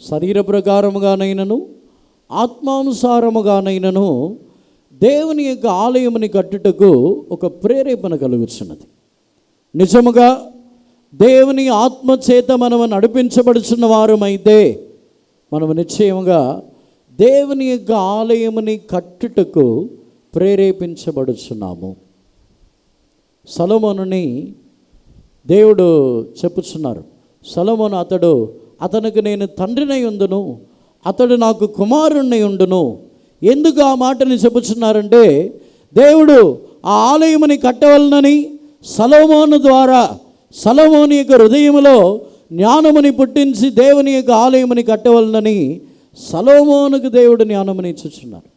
శరీర ప్రకారముగానైనను ఆత్మానుసారముగానైనను దేవుని యొక్క ఆలయముని కట్టుటకు ఒక ప్రేరేపణ కలుగుచున్నది. నిజముగా దేవుని ఆత్మచేత మనము నడిపించబడుచున్న వారమైతే మనము నిశ్చయముగా దేవుని యొక్క ఆలయముని కట్టుటకు ప్రేరేపించబడుచున్నాము. సొలొమోనుని దేవుడు చెప్పుచున్నారు, సొలొమోను అతనికి నేను తండ్రినై ఉండును, అతడు నాకు కుమారుణ్ణి ఉండును. ఎందుకు ఆ మాటని చెప్పుచున్నారంటే దేవుడు ఆ ఆలయముని కట్టవలనని సొలొమోను ద్వారా సొలొమోను యొక్క హృదయములో జ్ఞానముని పుట్టించి దేవుని యొక్క ఆలయముని కట్టవలనని సొలొమోనుకు దేవుడు జ్ఞానముని ఇచ్చుచున్నారు,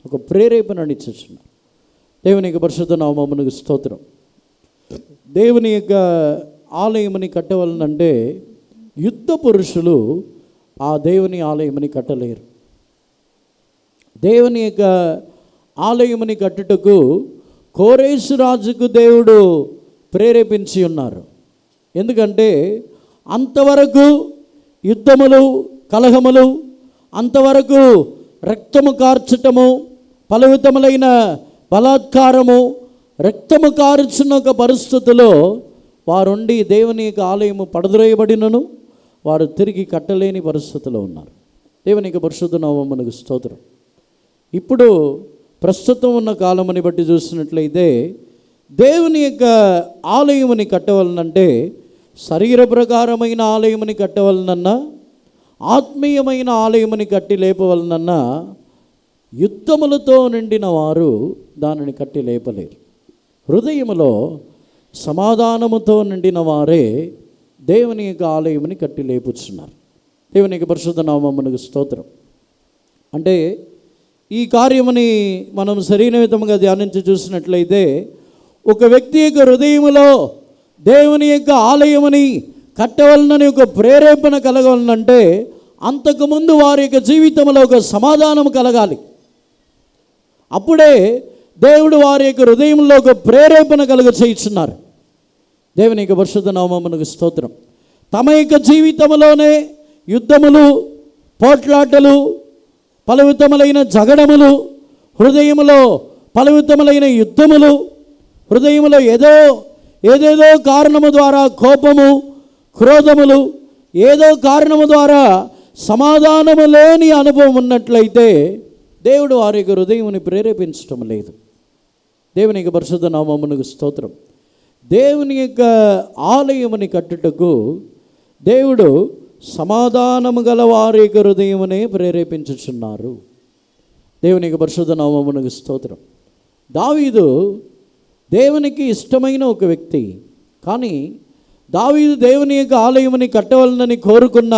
ఒక ప్రేరేపణని ఇచ్చుచున్నారు. దేవుని యొక్క పరిశుద్ధ నామమునకు స్తోత్రం. దేవుని యొక్క ఆలయముని కట్టవలనంటే యుద్ధ పురుషులు ఆ దేవుని ఆలయముని కట్టలేరు. దేవుని యొక్క ఆలయముని కట్టుటకు కోరేషు రాజుకు దేవుడు ప్రేరేపించి ఉన్నారు. ఎందుకంటే అంతవరకు యుద్ధములు, కలహములు, అంతవరకు రక్తము కార్చటము, పలవితములైన బలాత్కారము, రక్తము కార్చిన ఒక పరిస్థితిలో వారుండి దేవుని యొక్క ఆలయము పడద్రోయబడినను వారు తిరిగి కట్టలేని పరిస్థితిలో ఉన్నారు. దేవుని యొక్క పరిశుద్ధ నామమునకు స్తోత్రం. ఇప్పుడు ప్రస్తుతం ఉన్న కాలముని బట్టి చూసినట్లయితే దేవుని యొక్క ఆలయముని కట్టవలనంటే శరీర ప్రకారమైన ఆలయముని కట్టవలనన్నా ఆత్మీయమైన ఆలయముని కట్టి లేపవలనన్నా యుద్ధములతో నిండిన వారు దానిని కట్టి లేపలేరు. హృదయములో సమాధానముతో నిండిన వారే దేవుని యొక్క ఆలయముని కట్టి లేపుచున్నారు. దేవుని యొక్క పరిశుద్ధ నామమునకు స్తోత్రం. అంటే ఈ కార్యముని మనం సరైన విధంగా ధ్యానించి చూసినట్లయితే ఒక వ్యక్తి యొక్క హృదయములో దేవుని యొక్క ఆలయముని కట్టవలనని ఒక ప్రేరేపణ కలగవలనంటే అంతకుముందు వారి యొక్క జీవితంలో ఒక సమాధానం కలగాలి. అప్పుడే దేవుడు వారి యొక్క హృదయంలో ఒక ప్రేరేపణ కలుగ చేయుచున్నారు. దేవుని యొక్క పరిశుద్ధ నామమునకు స్తోత్రం. తమ యొక్క జీవితంలోనే యుద్ధములు, పోట్లాటలు, పలవితములైన జగడములు, హృదయములో పలవితములైన యుద్ధములు, హృదయములో ఏదేదో కారణము ద్వారా కోపము, క్రోధములు, ఏదో కారణము ద్వారా సమాధానము లేని అనుభవం ఉన్నట్లయితే దేవుడు వారి యొక్క హృదయముని ప్రేరేపించటం లేదు. దేవుని యొక్క పరిశుద్ధ నామమునకు స్తోత్రం. దేవుని యొక్క ఆలయముని కట్టుటకు దేవుడు సమాధానము గల వారి యొక్క హృదయమునే ప్రేరేపించుచున్నారు. దేవుని యొక్క పరిశుద్ధ నామమునకు స్తోత్రం. దావీదు దేవునికి ఇష్టమైన ఒక వ్యక్తి. కానీ దావీదు దేవుని యొక్క ఆలయముని కట్టవలనని కోరుకున్న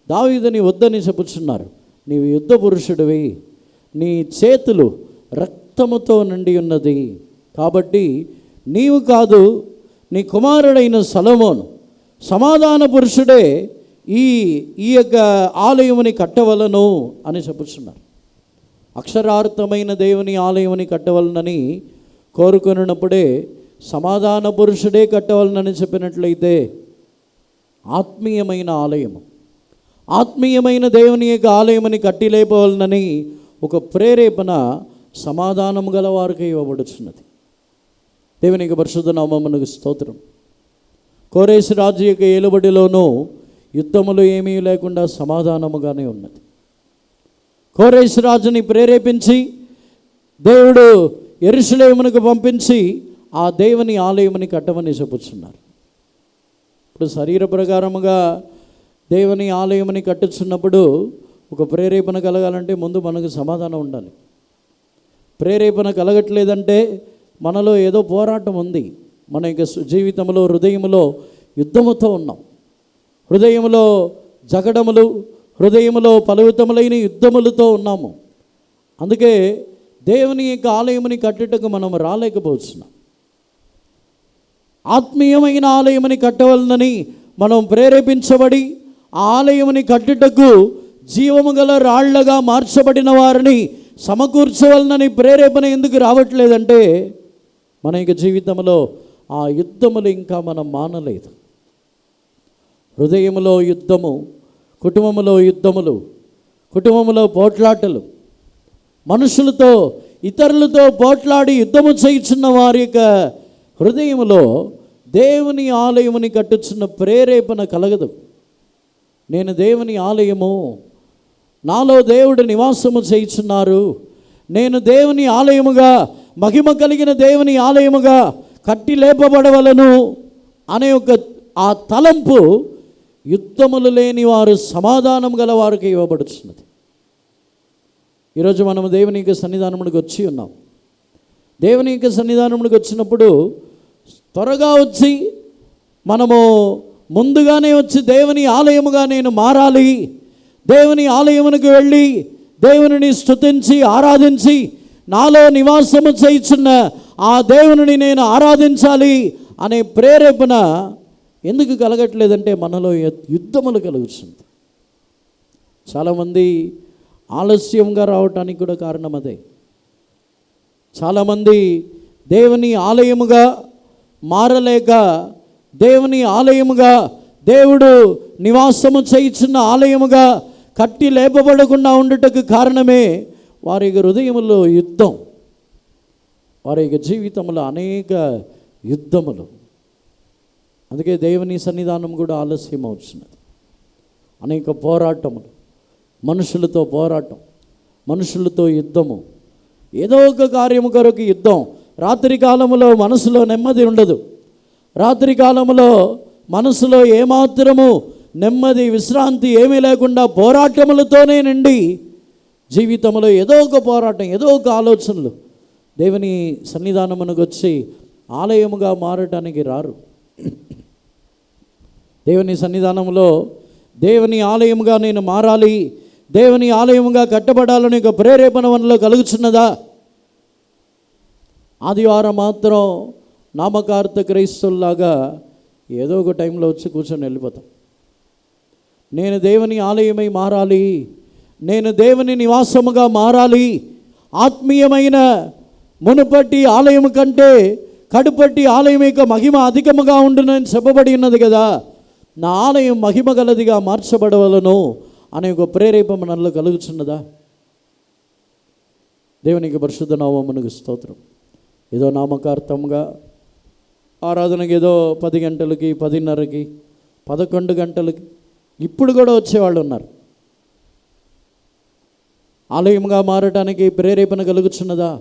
దావీదుని వద్దని చెప్పుచున్నారు. నీవు యుద్ధ పురుషుడివి, నీ చేతులు రక్తముతో నిండి ఉన్నది, కాబట్టి నీవు కాదు, నీ కుమారుడైన సొలొమోను సమాధాన పురుషుడే ఈ యొక్క ఆలయముని కట్టవలను అని చెప్పుచున్నారు. అక్షరార్థమైన దేవుని ఆలయముని కట్టవలనని కోరుకున్నప్పుడే సమాధాన పురుషుడే కట్టవలనని చెప్పినట్లయితే ఆత్మీయమైన ఆలయము, ఆత్మీయమైన దేవుని యొక్క ఆలయముని కట్టి లేపవలనని ఒక ప్రేరేపణ సమాధానం గల వారికి ఇవ్వబడుచున్నది. దేవుని యొక్క పరిశుద్ధ నామమునకు స్తోత్రం. కోరేసు రాజు యొక్క ఏలుబడిలోనూ యుద్ధములు ఏమీ లేకుండా సమాధానముగానే ఉన్నది. కోరేసు రాజుని ప్రేరేపించి దేవుడు యెరూషలేమునకు పంపించి ఆ దేవుని ఆలయముని కట్టమని చెప్పుచున్నారు. ఇప్పుడు శరీర ప్రకారముగా దేవుని ఆలయముని కట్టుచున్నప్పుడు ఒక ప్రేరేపణ కలగాలంటే ముందు మనకు సమాధానం ఉండాలి. ప్రేరేపణ కలగట్లేదంటే మనలో ఏదో పోరాటం ఉంది. మన యొక్క జీవితంలో హృదయంలో యుద్ధముతో ఉన్నాం. హృదయంలో జగడములు, హృదయంలో పలవితములైన యుద్ధములతో ఉన్నాము. అందుకే దేవుని యొక్క ఆలయముని కట్టుటకు మనం రాలేకపోతున్నాం. ఆత్మీయమైన ఆలయముని కట్టవలనని మనం ప్రేరేపించబడి ఆ ఆలయముని కట్టుటకు జీవము గల రాళ్లగా మార్చబడిన వారిని సమకూర్చవలనని ప్రేరేపణ ఎందుకు రావట్లేదంటే మన యొక్క జీవితంలో ఆ యుద్ధములు ఇంకా మనం మానలేదు. హృదయములో యుద్ధము, కుటుంబములో యుద్ధములు, కుటుంబములో పోట్లాటలు, మనుషులతో ఇతరులతో పోట్లాడి యుద్ధము చేయుచున్న వారి యొక్క హృదయములో దేవుని ఆలయముని కట్టుచున్న ప్రేరేపణ కలగదు. నేను దేవుని ఆలయము, నాలో దేవుడు నివాసము చేయుచున్నారు, నేను దేవుని ఆలయముగా, మహిమ కలిగిన దేవుని ఆలయముగా కట్టి లేపబడవలను అనే ఒక ఆ తలంపు యుద్ధములు లేని వారు, సమాధానం గల వారికి ఇవ్వబడుతున్నది. ఈరోజు మనము దేవుని యొక్క సన్నిధానమునికి వచ్చి ఉన్నాం. దేవుని యొక్క సన్నిధానమునికి వచ్చినప్పుడు త్వరగా వచ్చి మనము ముందుగానే వచ్చి దేవుని ఆలయముగా నేను మారాలి, దేవుని ఆలయమునికి వెళ్ళి దేవునిని స్తుతించి ఆరాధించి నాలో నివాసము చేయుచున్న ఆ దేవునిని నేను ఆరాధించాలి అనే ప్రేరేపణ ఎందుకు కలగట్లేదంటే మనలో యుద్ధములు కలుగుతుంది. చాలామంది ఆలస్యంగా రావటానికి కూడా కారణం అదే. చాలామంది దేవుని ఆలయముగా మారలేక, దేవుని ఆలయముగా, దేవుడు నివాసము చేయుచున్న ఆలయముగా కట్టి లేపబడకుండా ఉండుటకు కారణమే వారి హృదయములో యుద్ధం, వారి జీవితంలో అనేక యుద్ధములు. అందుకే దేవుని సన్నిధానం కూడా ఆలస్యం అవుతున్నది. అనేక పోరాటములు, మనుషులతో పోరాటం, మనుషులతో యుద్ధము, ఏదో ఒక కార్యము కొరకు యుద్ధం. రాత్రి కాలములో మనసులో నెమ్మది ఉండదు. రాత్రి కాలములో మనసులో ఏమాత్రము నెమ్మది, విశ్రాంతి ఏమీ లేకుండా పోరాటములతోనే నిండి జీవితంలో ఏదో ఒక పోరాటం, ఏదో ఒక ఆలోచనలు. దేవుని సన్నిధానమునకు వచ్చి ఆలయముగా మారటానికి రారు. దేవుని సన్నిధానంలో దేవుని ఆలయముగా నేను మారాలి, దేవుని ఆలయముగా కట్టబడాలని ఒక ప్రేరేపణ మనలో కలుగుచున్నదా? ఆదివారం మాత్రం నామకార్థ క్రైస్తవుల్లాగా ఏదో ఒక టైంలో వచ్చి కూర్చొని వెళ్ళిపోతాం. నేను దేవుని ఆలయమై మారాలి, నేను దేవుని నివాసముగా మారాలి, ఆత్మీయమైన మునుపటి ఆలయం కంటే కడుపటి ఆలయం యొక్క మహిమ అధికముగా ఉండునని చెప్పబడి ఉన్నది కదా, నా ఆలయం మహిమ గలదిగా మార్చబడవలను అనే ఒక ప్రేరేపణ మనలో కలుగుతున్నదా? దేవునికి పరిశుద్ధ నామమునకు స్తోత్రం. ఏదో నామకార్థంగా ఆరాధనకి ఏదో 10 గంటలకి, 10:30కి, 11 గంటలకి ఇప్పుడు కూడా వచ్చేవాళ్ళు ఉన్నారు. ఆలయంగా మారటానికి ప్రేరేపణ కలుగుతున్నదా?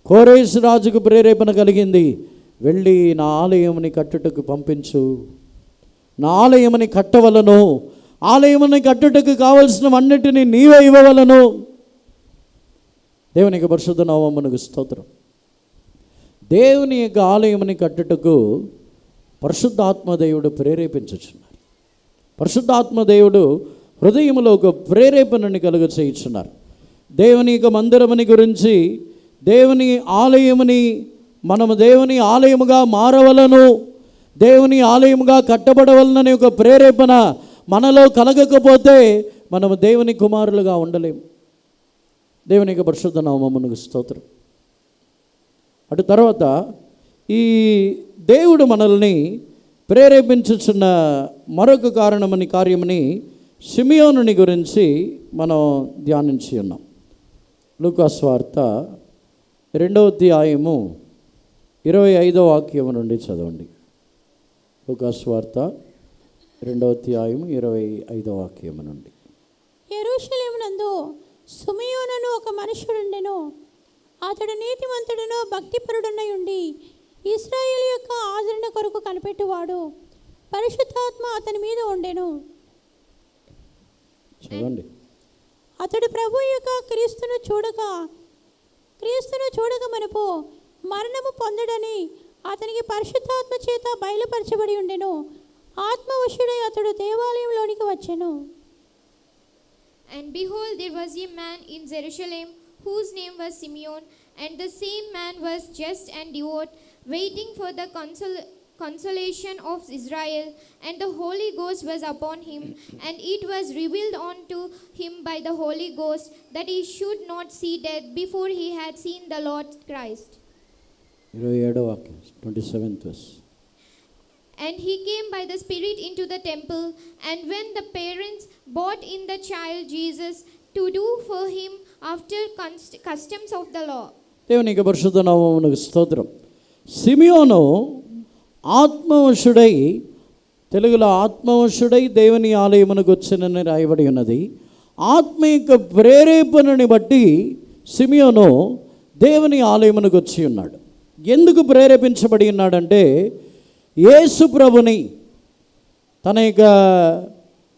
కోరేసు రాజుకు ప్రేరేపణ కలిగింది, వెళ్ళి నా ఆలయముని కట్టుటకు పంపించు, నా ఆలయముని కట్టవలను, ఆలయముని కట్టుటకు కావలసినవన్నిటినీ నీవే ఇవ్వవలను. దేవునికి పరిశుద్ధ నామమునకు స్తోత్రం. దేవుని యొక్క ఆలయముని కట్టుటకు పరిశుద్ధాత్మదేవుడు ప్రేరేపించుచున్నారు. పరిశుద్ధాత్మదేవుడు హృదయంలో ఒక ప్రేరేపణని కలుగ చేయుచున్నారు. దేవుని యొక్క మందిరముని గురించి, దేవుని ఆలయముని మనము దేవుని ఆలయముగా మారవలను, దేవుని ఆలయముగా కట్టబడవలననే ఒక ప్రేరేపణ మనలో కలగకపోతే మనము దేవుని కుమారులుగా ఉండలేము. దేవుని యొక్క పరిశుద్ధ నామమునకు స్తోత్రం. అటు తర్వాత ఈ దేవుడు మనల్ని ప్రేరేపించుచున్న మరొక కార్యముని షిమియోనుని గురించి మనం ధ్యానించి ఉన్నాం. లూకా సువార్త 2వ అధ్యాయము 25వ వాక్యము నుండి చదవండి. లూకా సువార్త 2వ అధ్యాయము 25వ వాక్యము నుండి. యెరూషలేమునందు షిమియోనును ఒక మనుష్యుడుండెను. అతడు నీతిమంతుడును భక్తిపరుడునై ఉండి ఇశ్రాయేలు యొక్క ఆదరణ కొరకు కనిపెట్టువాడు. పరిశుద్ధాత్మ అతని మీద ఉండెను. చదవండి. అతడు ప్రభు యొక్క క్రీస్తును చూడక మనపు మరణము పొందడని అతనికి పరిశుద్ధాత్మ చేత బయలుపరచబడి ఉండెను. ఆత్మవశుడై అతడు దేవాలయంలోనికి వచ్చెను. And behold, there was a man in Jerusalem whose name was Simeon, and the same man was just and devout, waiting for the consolation of Israel, and the Holy Ghost was upon him, and it was revealed unto him by the Holy Ghost that he should not see death before he had seen the Lord Christ. 27వ వాక్యం 27th verse. And he came by the Spirit into the temple, and when the parents brought in the child Jesus to do for him after customs of the law. దేవునికి పరిశుద్ధ నామమునకు స్తోత్రం. షిమియోను ఆత్మవశుడై, తెలుగులో ఆత్మవశుడై దేవుని ఆలయమునకు వచ్చినని రాయబడి ఉన్నది. ఆత్మ యొక్క ప్రేరేపణని బట్టి షిమియోను దేవుని ఆలయమునకు వచ్చి ఉన్నాడు. ఎందుకు ప్రేరేపించబడి ఉన్నాడంటే, యేసుప్రభుని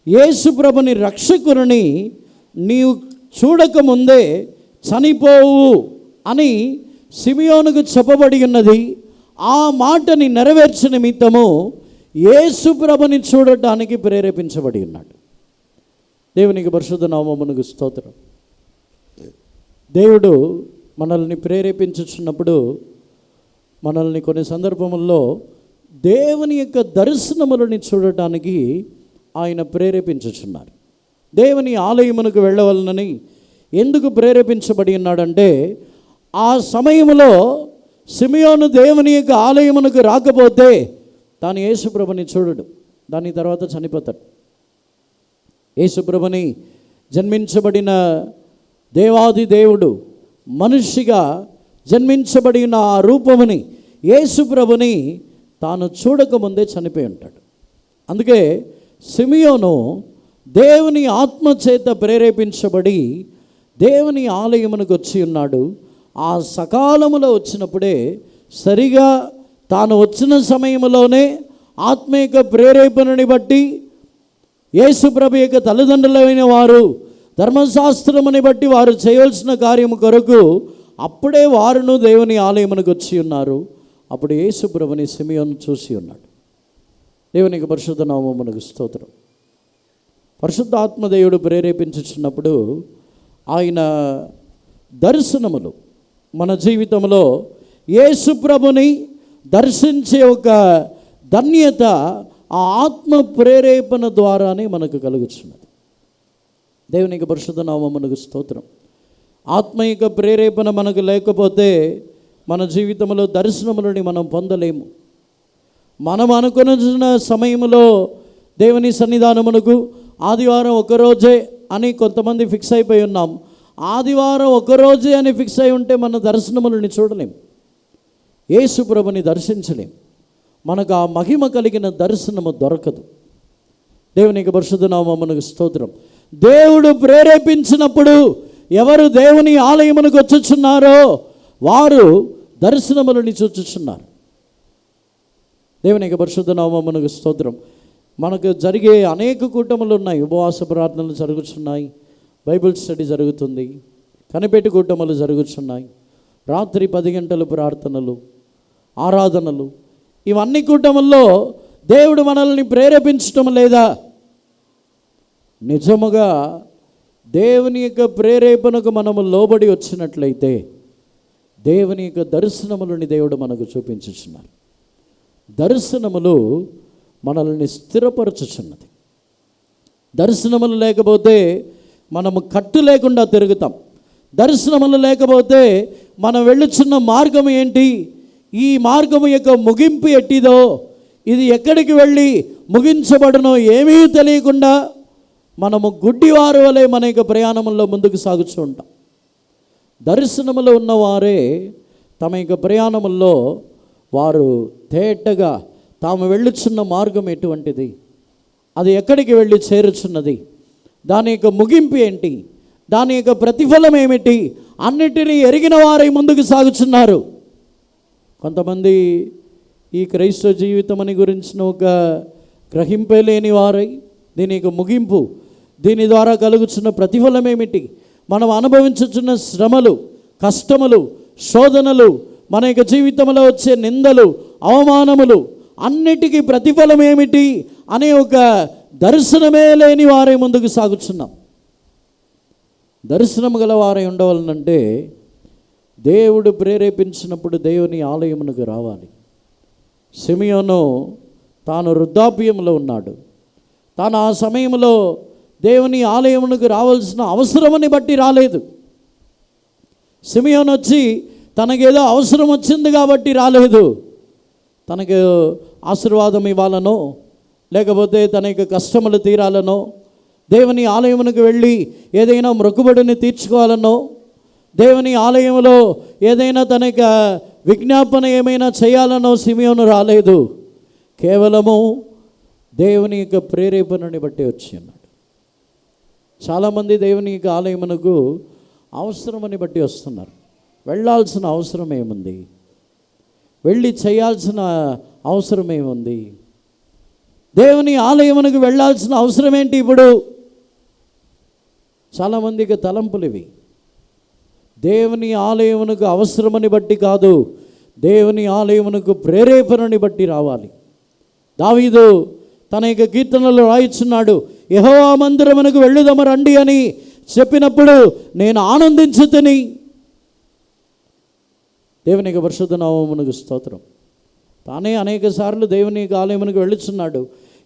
యేసుప్రభుని రక్షకుని నీవు చూడకముందే చనిపోవు అని షిమియోనుకు చెప్పబడి ఉన్నది. ఆ మాటని నెరవేర్చిన నిమిత్తము యేసుప్రభుని చూడటానికి ప్రేరేపించబడి ఉన్నాడు. దేవునికి పరిశుద్ధ నామమునకు స్తోత్రం. దేవుడు మనల్ని ప్రేరేపించుచున్నప్పుడు మనల్ని కొన్ని సందర్భముల్లో దేవుని యొక్క దర్శనములని చూడటానికి ఆయన ప్రేరేపించుచున్నారు. దేవుని ఆలయమునకు వెళ్ళవలనని ఎందుకు ప్రేరేపించబడి ఉన్నాడంటే, ఆ సమయంలో షిమియోను దేవుని యొక్క ఆలయమునకు రాకపోతే తాను యేసుప్రభుని చూడడు, దాని తర్వాత చనిపోతాడు. యేసుప్రభుని జన్మించబడిన దేవాది దేవుడు మనిషిగా జన్మించబడిన ఆ రూపముని యేసుప్రభుని తాను చూడకముందే చనిపోయి ఉంటాడు. అందుకే షిమియోను దేవుని ఆత్మ చేత ప్రేరేపించబడి దేవుని ఆలయమునకు వచ్చి ఉన్నాడు. ఆ సకాలములో వచ్చినప్పుడే, సరిగా తాను వచ్చిన సమయంలోనే ఆత్మ యొక్క ప్రేరేపణని బట్టి యేసుప్రభు యొక్క తల్లిదండ్రులైన వారు ధర్మశాస్త్రముని బట్టి వారు చేయవలసిన కార్యము కొరకు అప్పుడే వారును దేవుని ఆలయమునకు వచ్చి ఉన్నారు. అప్పుడు యేసుప్రభుని షిమియోను చూసి ఉన్నాడు. దేవునికి పరిశుద్ధ నామమునకు స్తోత్రం. పరిశుద్ధ ఆత్మదేవుడు ప్రేరేపించుచున్నప్పుడు ఆయన దర్శనములు మన జీవితంలో యేసుప్రభుని దర్శించే ఒక ధన్యత ఆ ఆత్మ ప్రేరేపణ ద్వారానే మనకు కలుగుతున్నది. దేవునికి పరిశుద్ధ నామమునకు స్తోత్రం. ఆత్మీయ ప్రేరేపణ మనకు లేకపోతే మన జీవితంలో దర్శనములని మనం పొందలేము. మనం అనుకున్న సమయంలో దేవుని సన్నిధానమునకు ఆదివారం ఒకరోజే అని కొంతమంది ఫిక్స్ అయిపోయి ఉన్నాం. ఆదివారం ఒకరోజే అని ఫిక్స్ అయి ఉంటే మన దర్శనములని చూడలేం, యేసు ప్రభుని దర్శించలేం. మనకు ఆ మహిమ కలిగిన దర్శనము దొరకదు. దేవునికి పరిశుద్ధ నామమునకు స్తోత్రం. దేవుడు ప్రేరేపించినప్పుడు ఎవరు దేవుని ఆలయమునకు వచ్చుచున్నారో వారు దర్శనములని చూచుచున్నారు. దేవునికి పరిశుద్ధ నామమునకు స్తోత్రం. మనకు జరిగే అనేక కూటములు ఉన్నాయి. ఉపవాస ప్రార్థనలు జరుగుతున్నాయి, బైబిల్ స్టడీ జరుగుతుంది, కనిపెట్టి కూటములు జరుగుతున్నాయి, రాత్రి 10 గంటల ప్రార్థనలు, ఆరాధనలు. ఇవన్నీ కూటముల్లో దేవుడు మనల్ని ప్రేరేపించటం లేదా? నిజముగా దేవుని యొక్క ప్రేరేపణకు మనము లోబడి వచ్చినట్లయితే దేవుని యొక్క దర్శనములని దేవుడు మనకు చూపించుచున్నారు. దర్శనములు మనల్ని స్థిరపరచుచున్నది. దర్శనములు లేకపోతే మనము కట్టు లేకుండా తిరుగుతాం. దర్శనములు లేకపోతే మనం వెళ్ళుచున్న మార్గం ఏంటి, ఈ మార్గము యొక్క ముగింపు ఎట్టిదో, ఇది ఎక్కడికి వెళ్ళి ముగించబడునో ఏమీ తెలియకుండా మనము గుడ్డివారు వలె మన యొక్క ప్రయాణంలో ముందుకు సాగుతూ ఉంటాం. దర్శనములో ఉన్నవారే తమ యొక్క ప్రయాణముల్లో వారు తేటగా తాము వెళ్ళుచున్న మార్గం ఎటువంటిది, అది ఎక్కడికి వెళ్ళి చేరుచున్నది, దాని యొక్క ముగింపు ఏంటి, దాని యొక్క ప్రతిఫలం ఏమిటి, అన్నిటినీ ఎరిగిన వారై ముందుకు సాగుచున్నారు. కొంతమంది ఈ క్రైస్తవ జీవితం అని గురించిన ఒక గ్రహింపే లేని వారై దీని యొక్క ముగింపు, దీని ద్వారా కలుగుతున్న ప్రతిఫలం ఏమిటి, మనం అనుభవించుచున్న శ్రమలు, కష్టములు, శోధనలు, మన యొక్క జీవితంలో వచ్చే నిందలు, అవమానములు, అన్నిటికీ ప్రతిఫలం ఏమిటి అనే ఒక దర్శనమే లేని వారే ముందుకు సాగుతున్నాం. దర్శనం గల వారై ఉండవాలనంటే దేవుడు ప్రేరేపించినప్పుడు దేవుని ఆలయమునకు రావాలి. సిమియోను తాను వృద్ధాప్యంలో ఉన్నాడు. తాను ఆ సమయంలో దేవుని ఆలయమునకు రావాల్సిన అవసరమని బట్టి రాలేదు. సిమియోను వచ్చి తనకేదో అవసరం వచ్చింది కాబట్టి రాలేదు. తనకు ఆశీర్వాదం ఇవ్వాలనో, లేకపోతే తన యొక్క కష్టములు తీరాలనో, దేవుని ఆలయమునకు వెళ్ళి ఏదైనా మొక్కుబడిని తీర్చుకోవాలనో, దేవుని ఆలయంలో ఏదైనా తన యొక్క విజ్ఞాపన ఏమైనా చేయాలనో సిమియోను రాలేదు. కేవలము దేవుని యొక్క ప్రేరేపణని బట్టి వచ్చి ఉన్నాడు. చాలామంది దేవుని యొక్క ఆలయమునకు అవసరమని బట్టి వస్తున్నారు. వెళ్ళాల్సిన అవసరం ఏముంది, వెళ్ళి చేయాల్సిన అవసరం ఏముంది, దేవుని ఆలయమునకు వెళ్ళాల్సిన అవసరం ఏంటి? ఇప్పుడు చాలామందికి తలంపులు ఇవి. దేవుని ఆలయమునకు అవసరమని బట్టి కాదు, దేవుని ఆలయమునకు ప్రేరేపణని బట్టి రావాలి. దావీదు తన యొక్క కీర్తనలో రాయిచున్నాడు, యెహోవా మందిరమునకు వెళ్ళుదము రండి అని చెప్పినప్పుడు నేను ఆనందించుతని. దేవుని యొక్క పరిశుద్ధ నామమునకు స్తోత్రం. తానే అనేక సార్లు దేవుని యొక్క ఆలయమునకు వెళ్ళుచున్నాడు.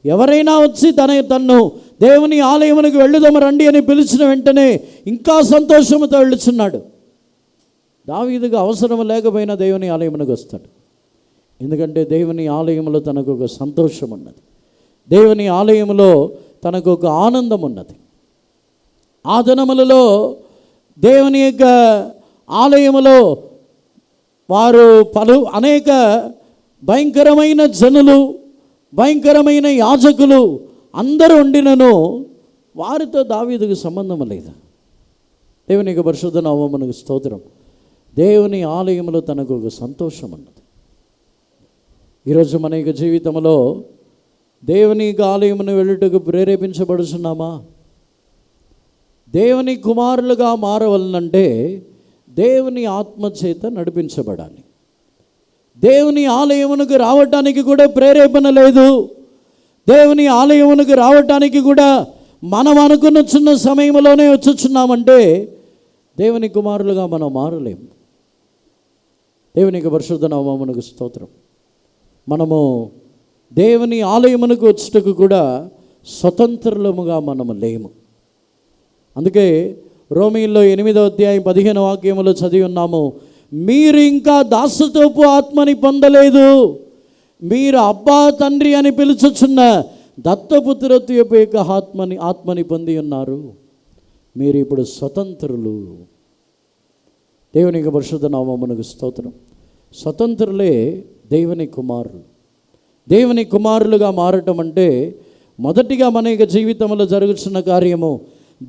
ఎవరైనా వచ్చి తన్ను దేవుని ఆలయమునకు వెళ్ళుదము రండి అని పిలిచిన వెంటనే ఇంకా సంతోషముతో వెళ్ళుచున్నాడు. దావీదుకు అవసరం లేకపోయినా దేవుని ఆలయమునకు వస్తాడు. ఎందుకంటే దేవుని ఆలయంలో తనకు ఒక సంతోషం ఉన్నది, దేవుని ఆలయంలో తనకు ఒక ఆనందం ఉన్నది. ఆ దినములలో దేవుని యొక్క ఆలయములో వారు అనేక భయంకరమైన జనులు, భయంకరమైన యాజకులు అందరూ ఉండినను వారితో దావీదుకు సంబంధం లేదు. దేవుని యొక్క పరిశుద్ధ నామమునకు స్తోత్రం. దేవుని ఆలయంలో తనకు ఒక సంతోషం ఉన్నది. ఈరోజు మన యొక్క జీవితంలో దేవుని యొక్క ఆలయమును వెళ్ళుటకు ప్రేరేపించబడుచున్నామా? దేవుని కుమారులుగా మారవలనంటే దేవుని ఆత్మచేత నడిపించబడాలి. దేవుని ఆలయమునకు రావటానికి కూడా ప్రేరేపణ లేదు. దేవుని ఆలయమునకు రావటానికి కూడా మనం అనుకున్న చిన్న సమయంలోనే వచ్చుచున్నామంటే దేవుని కుమారులుగా మనం మారలేము. దేవునికి పరిశుద్ధ నామమునకు స్తోత్రం. మనము దేవుని ఆలయమునకు వచ్చుటకు కూడా స్వతంత్రులముగా మనము లేము. అందుకే రోమీయుల్లో 8వ అధ్యాయం 15వ వాక్యములో చదివి ఉన్నాము, మీరు ఇంకా దాసత్వపు ఆత్మని పొందలేదు, మీరు అబ్బా తండ్రి అని పిలుచుచున్న దత్తపుత్రత్వపు యొక్క ఆత్మని పొంది ఉన్నారు. మీరు ఇప్పుడు స్వతంత్రులు. దేవునికి పరిశుద్ధ నామమునకు స్తోత్రం. స్వతంత్రులే దేవుని కుమారులు. దేవుని కుమారులుగా మారటం అంటే మొదటిగా మన యొక్క జీవితంలో జరుగుతున్న కార్యము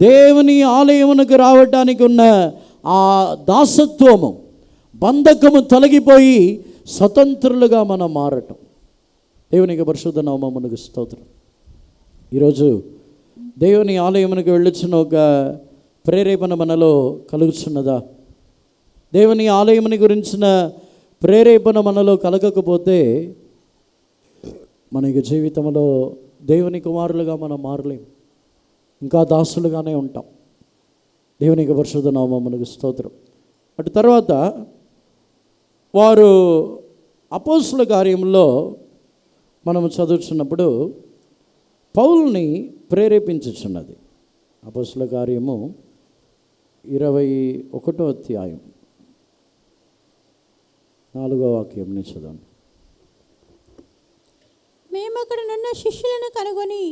దేవుని ఆలయమునకు రావటానికి ఉన్న ఆ దాసత్వము, బంధకము తొలగిపోయి స్వతంత్రులుగా మనం మారటం. దేవునికి పరిశుద్ధ నామమునకు స్తోత్రం. ఈరోజు దేవుని ఆలయమునకు వెళ్ళొచ్చిన ఒక ప్రేరేపణ మనలో కలుగుతున్నదా? దేవుని ఆలయముని గురించిన ప్రేరేపణ మనలో కలగకపోతే మన యొక్క జీవితంలో దేవుని కుమారులుగా మనం మారలేం, ఇంకా దాసులుగానే ఉంటాం. దేవునికి పరిశుద్ధ నామమునకు స్తోత్రం. అటు తర్వాత వారు అపోస్తుల కార్యంలో మనము చదువుతున్నప్పుడు పౌలుని ప్రేరేపించుచున్నది. అపోస్తుల కార్యము 21వ అధ్యాయం 4వ వాక్యం నుంచి చదవండి. మేము అక్కడ నున్న శిష్యులను కనుగొని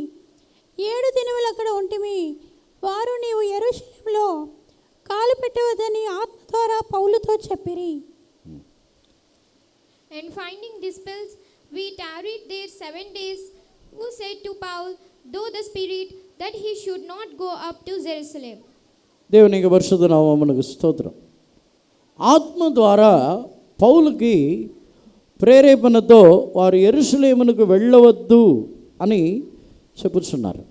7 దినములు అక్కడ ఉంటిమి. వారు నీవు యెరూషలేములో కాలు పెట్టవద్దని ఆత్మ ద్వారా పౌలుతో చెప్పిరి. And finding disciples, we tarried there 7 days, who said to Paul, though the Spirit, that he should not go up to Jerusalem. దేవునికి పరిశుద్ధ నామమునకు స్తోత్రం. ఆత్మ ద్వారా పౌలుకి ప్రేరేపణతో వారు యెరూషలేమునకు వెళ్ళవద్దు అని చెప్పుచున్నారు.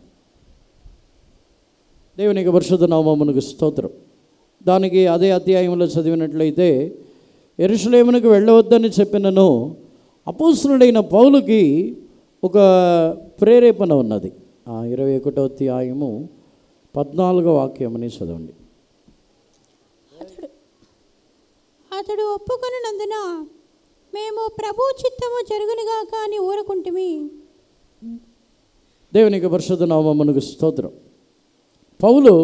దేవునికి పరిశుద్ధ నామమునకు స్తోత్రం. దానికి అదే అధ్యాయంలో చదివినట్లయితే యెరూషలేమునకు వెళ్ళవద్దని చెప్పినను అపోస్తలుడైన పౌలుకి ఒక ప్రేరేపణ ఉన్నది. 21వ అధ్యాయము 14వ వాక్యమని చదవండి. అతడు ఒప్పుకొనినందున మేము ప్రభు చిత్తము జరుగునుగాక అని ఊరుకుంటుమి. దేవునికి పరిశుద్ధ నామమునకు స్తోత్రం. పౌలు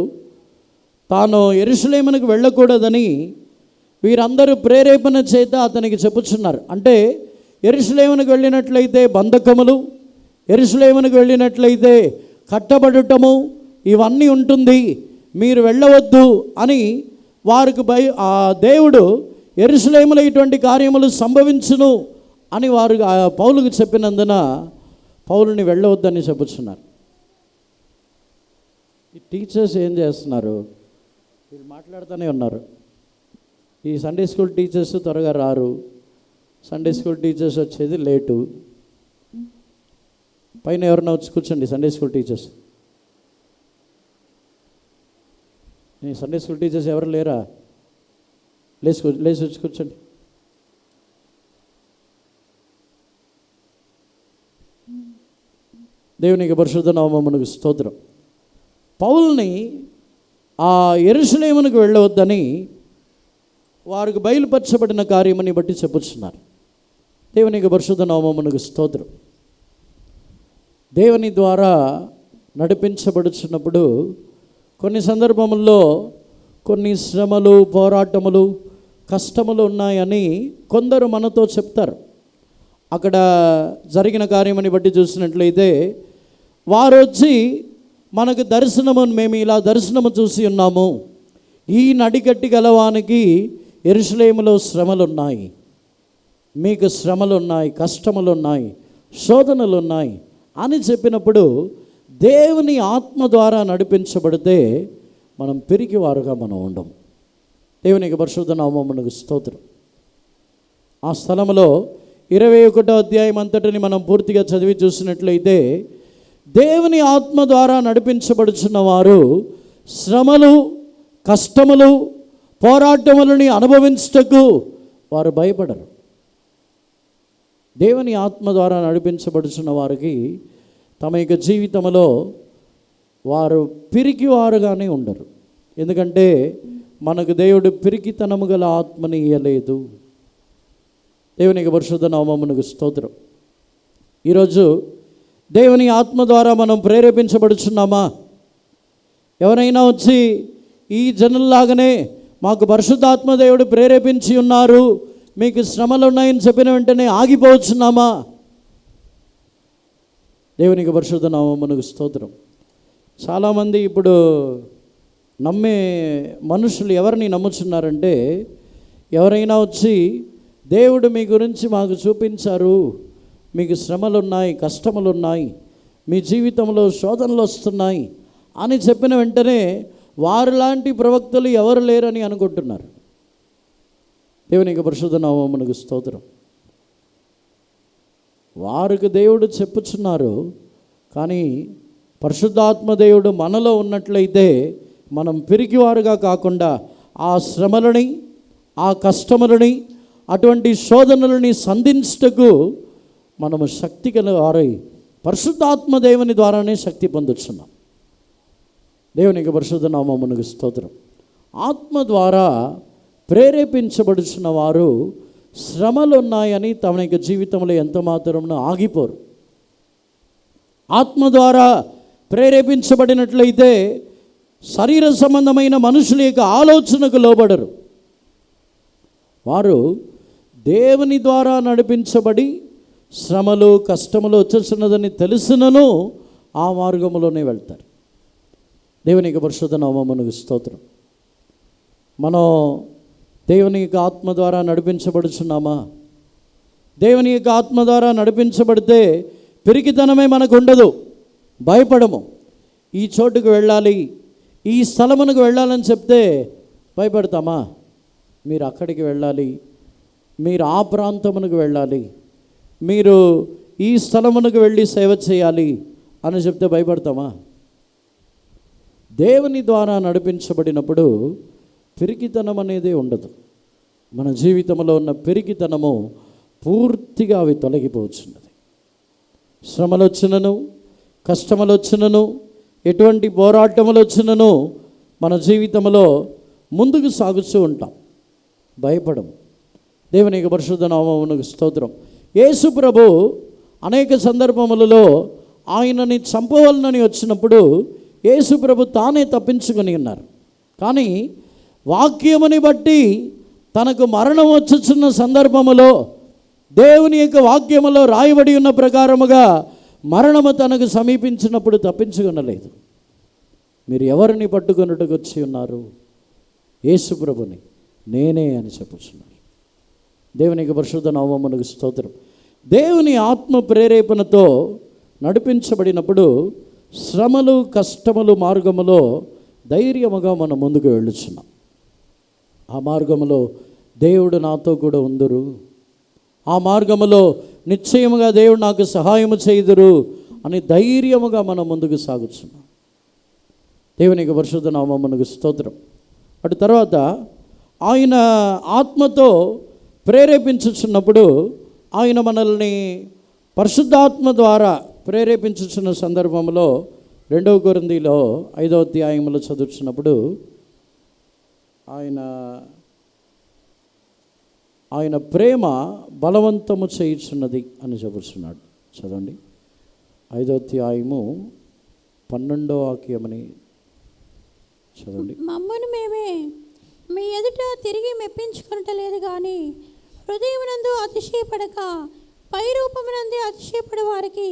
తాను యెరూషలేమునకు వెళ్ళకూడదని వీరందరూ ప్రేరేపణ చేత అతనికి చెప్పుచున్నారు. అంటే యెరూషలేమునకు వెళ్ళినట్లయితే బంధకములు, యెరూషలేమునకు వెళ్ళినట్లయితే కట్టబడటము ఇవన్నీ ఉంటుంది, మీరు వెళ్ళవద్దు అని వారికి ఆ దేవుడు యెరూషలేములో ఇటువంటి కార్యములు సంభవించును అని వారు పౌలుకు చెప్పినందున పౌలుని వెళ్ళవద్దని చెప్పుచున్నారు. ఈ టీచర్స్ ఏం చేస్తున్నారు? వీళ్ళు మాట్లాడుతూనే ఉన్నారు. ఈ సండే స్కూల్ టీచర్స్ త్వరగా రారు, సండే స్కూల్ టీచర్స్ వచ్చేది లేటు. పైన ఎవరన్నా వచ్చి కూర్చోండి Sunday school teachers. Sunday school teachers ఎవరు లేరా? లేచి వచ్చి కూర్చోండి. దేవునికి పరిశుద్ధ నామమునకు స్తోత్రం. పౌల్ని ఆ యెరూషలేమునకు వెళ్ళవద్దని వారికి బయలుపరచబడిన కార్యమని బట్టి చెప్పుచున్నారు. దేవునికి పరిశుద్ధ నామమునకు స్తోత్రం. దేవుని ద్వారా నడిపించబడుచున్నప్పుడు కొన్ని సందర్భముల్లో కొన్ని శ్రమలు, పోరాటములు, కష్టములు ఉన్నాయని కొందరు మనతో చెప్తారు. అక్కడ జరిగిన కార్యమని బట్టి చూసినట్లయితే వారు వచ్చి మనకు దర్శనము, మేము ఇలా దర్శనము చూసి ఉన్నాము, ఈ నడికట్టి గలవానికి యెరూషలేములో శ్రమలున్నాయి, మీకు శ్రమలున్నాయి, కష్టములున్నాయి, శోధనలున్నాయి అని చెప్పినప్పుడు దేవుని ఆత్మ ద్వారా నడిపించబడితే మనం పిరికివారుగా మనం ఉండము. దేవునికి పరిశుద్ధ నామమునకు స్తోత్రం. ఆ స్థలంలో 21వ అధ్యాయం అంతటిని మనం పూర్తిగా చదివి చూసినట్లయితే దేవుని ఆత్మ ద్వారా నడిపించబడుచున్న వారు శ్రమలు, కష్టములు, పోరాటములని అనుభవించుటకు వారు భయపడరు. దేవుని ఆత్మ ద్వారా నడిపించబడుచున్న వారికి తమ యొక్క జీవితంలో వారు పిరికివారుగానే ఉండరు. ఎందుకంటే మనకు దేవుడు పిరికితనము గల ఆత్మని ఇయ్యలేదు. దేవునికి పరిశుద్ధ నామమునకు స్తోత్రం. ఈరోజు దేవుని ఆత్మ ద్వారా మనం ప్రేరేపించబడుచున్నామా? ఎవరైనా వచ్చి ఈ జనుల్లాగానే మాకు పరిశుద్ధాత్మ దేవుడు ప్రేరేపించి ఉన్నారు, మీకు శ్రమలు ఉన్నాయని చెప్పిన వెంటనే ఆగిపోవచ్చున్నామా? దేవునికి పరిశుద్ధ నామమునకు స్తోత్రం. చాలామంది ఇప్పుడు నమ్మే మనుషులు ఎవరిని నమ్ముచున్నారంటే, ఎవరైనా వచ్చి దేవుడు మీ గురించి మాకు చూపించారు, మీకు శ్రమలు ఉన్నాయి, కష్టములు ఉన్నాయి, మీ జీవితంలో శోధనలు వస్తున్నాయి అని చెప్పిన వెంటనే వారు లాంటి ప్రవక్తలు ఎవరు లేరని అనుకుంటున్నారు. దేవునికి పరిశుద్ధ నామమునకు స్తోత్రం. వారికి దేవుడు చెప్పుచున్నారు, కానీ పరిశుద్ధాత్మ దేవుడు మనలో ఉన్నట్లయితే మనం పిరికివారుగా కాకుండా ఆ శ్రమలని, ఆ కష్టములని, అటువంటి శోధనలని సంధించుటకు మనము శక్తి గల వారై పరిశుద్ధాత్మ దేవుని ద్వారానే శక్తి పొందుతున్నాం. దేవునికి పరిశుద్ధ నామమునకు స్తోత్రం. ఆత్మ ద్వారా ప్రేరేపించబడుచున్న వారు శ్రమలు ఉన్నాయని తమ యొక్క జీవితంలో ఎంత మాత్రమున ఆగిపోరు. ఆత్మ ద్వారా ప్రేరేపించబడినట్లయితే శరీర సంబంధమైన మనుషుల యొక్క ఆలోచనకు లోబడరు. వారు దేవుని ద్వారా నడిపించబడి శ్రమలు కష్టములు వచ్చేస్తున్నదని తెలిసినను ఆ మార్గంలోనే వెళ్తారు. దేవునికి పరిశుద్ధ నామమునకు స్తోత్రం. మనం దేవుని యొక్క ఆత్మ ద్వారా నడిపించబడుచున్నామా? దేవుని యొక్క ఆత్మ ద్వారా నడిపించబడితే పిరికితనమే మనకు ఉండదు, భయపడము. ఈ చోటుకు వెళ్ళాలి, ఈ స్థలమునకు వెళ్ళాలని చెప్తే భయపడతామా? మీరు అక్కడికి వెళ్ళాలి, మీరు ఆ ప్రాంతమునకు వెళ్ళాలి, మీరు ఈ స్థలమునకు వెళ్ళి సేవ చేయాలి అని చెప్తే భయపడతామా? దేవుని ద్వారా నడిపించబడినప్పుడు పిరికితనం అనేది ఉండదు. మన జీవితంలో ఉన్న పిరికితనము పూర్తిగా అవి తొలగిపోవచ్చున్నది. శ్రమలు వచ్చినను, కష్టములు వచ్చినను, ఎటువంటి పోరాటములు వచ్చినను మన జీవితంలో ముందుకు సాగుతూ ఉంటాం, భయపడము. దేవునికి పరిశుద్ధ నామమునకు స్తోత్రం. యేసు ప్రభు అనేక సందర్భములలో ఆయనని చంపవలనని వచ్చినప్పుడు యేసు ప్రభు తానే తప్పించుకొని ఉన్నారు. కానీ వాక్యముని బట్టి తనకు మరణం వచ్చుచున్న సందర్భములో దేవుని యొక్క వాక్యములో రాయబడి ఉన్న ప్రకారముగా మరణము తనకు సమీపించినప్పుడు తప్పించుకొనలేదు. మీరు ఎవరిని పట్టుకొనుటకు వచ్చి ఉన్నారు? యేసు ప్రభుని, నేనే అని చెప్పుచున్నారు. దేవునికి పరిశుద్ధ నామమునకు స్తోత్రం. దేవుని ఆత్మ ప్రేరేపణతో నడిపించబడినప్పుడు శ్రమలు కష్టములు మార్గములో ధైర్యముగా మనం ముందుకు వెళ్ళుచున్నాం. ఆ మార్గములో దేవుడు నాతో కూడా ఉందురు, ఆ మార్గములో నిశ్చయముగా దేవుడు నాకు సహాయము చేయుదురు అని ధైర్యముగా మనం ముందుకు సాగుచున్నాం. దేవునికి పరిశుద్ధ నామమునకు స్తోత్రం. అటు తర్వాత ఆయన ఆత్మతో ప్రేరేపించుచున్నప్పుడు ఆయన మనల్ని పరిశుద్ధాత్మ ద్వారా ప్రేరేపించుచున్న సందర్భంలో 2 కొరింథీలో 5వ అధ్యాయములో చదువుతున్నప్పుడు ఆయన ప్రేమ బలవంతము చేయుచున్నది అని చెబుతున్నాడు. చదవండి, 5వ అధ్యాయము 12వ వాక్యమని చదవండి. మమ్మను మేమే మీ ఎదుట తిరిగి మెప్పించుకొనటలేదు కానీ హృదయమునందు అతిశయపడక పై రూపమునందే అతిశయపడే వారికి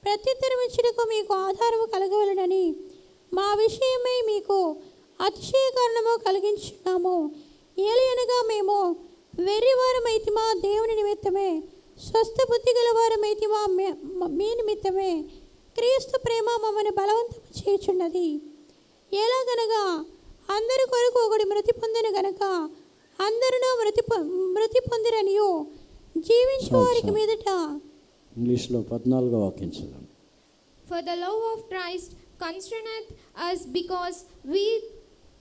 ప్రత్యుత్తరం ఇచ్చుటకు మీకు ఆధారము కలగవలెనని మా విషయమై మీకు అతిశయ కారణము కలిగించున్నాము. ఏలయనగా మేము వెర్రివారమైతిమా దేవుని నిమిత్తమే, స్వస్థ బుద్ధి గలవారమైతిమా మీ నిమిత్తమే. క్రీస్తు ప్రేమ మమ్మల్ని బలవంతము చేయుచున్నది. ఎలాగనగా అందరి కొరకు ఒకటి మృతి పొందిన గనక అందరూ మృతి పొందిరనియు జీవించే వారికి మీదట. ఇంగ్లీష్లో 14వ వాక్యం చదవండి. For the love of Christ constraineth us, because we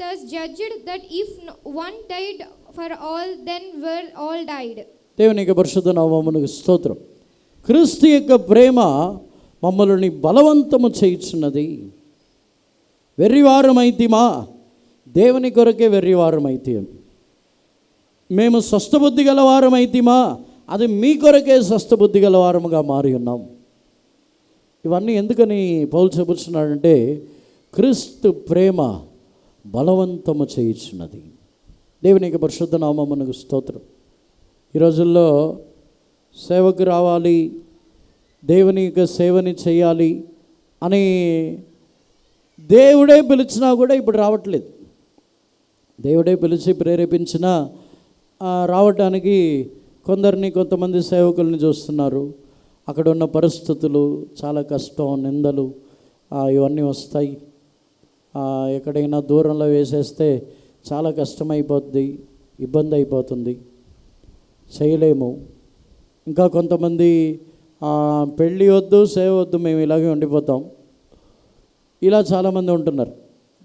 thus judged that if one died for all, then were all died. దేవునికి పరిశుద్ధ నామమునకు స్తోత్రం. క్రీస్తు యొక్క ప్రేమ మమ్మల్ని బలవంతము చేయుచున్నది. వెర్రివారమైతిమా, దేవుని కొరకే వెర్రివారమైతే. మేము స్వస్థబుద్ధి గలవారమైతిమా, అది మీ కొరకే స్వస్థబుద్ధి గలవారముగా మారి ఉన్నాం. ఇవన్నీ ఎందుకని పౌలు చెబుతున్నాడంటే క్రీస్తు ప్రేమ బలవంతము చేయుచున్నది. దేవునికి పరిశుద్ధ నామమునకు స్తోత్రం. ఈ రోజుల్లో సేవకు రావాలి, దేవుని యొక్క సేవని చేయాలి అని దేవుడే పిలిచినా కూడా ఇప్పుడు రావట్లేదు. దేవుడే పిలిచి ప్రేరేపించినా రావటానికి కొంతమంది సేవకుల్ని చూస్తున్నారు. అక్కడ ఉన్న పరిస్థితులు చాలా కష్టం, నిందలు ఇవన్నీ వస్తాయి. ఎక్కడైనా దూరంలో వేసేస్తే చాలా కష్టమైపోద్ది, ఇబ్బంది అయిపోతుంది, చేయలేము. ఇంకా కొంతమంది పెళ్ళి వద్దు, సేవ వద్దు, మేము ఇలాగే ఉండిపోతాం, ఇలా చాలామంది ఉంటున్నారు.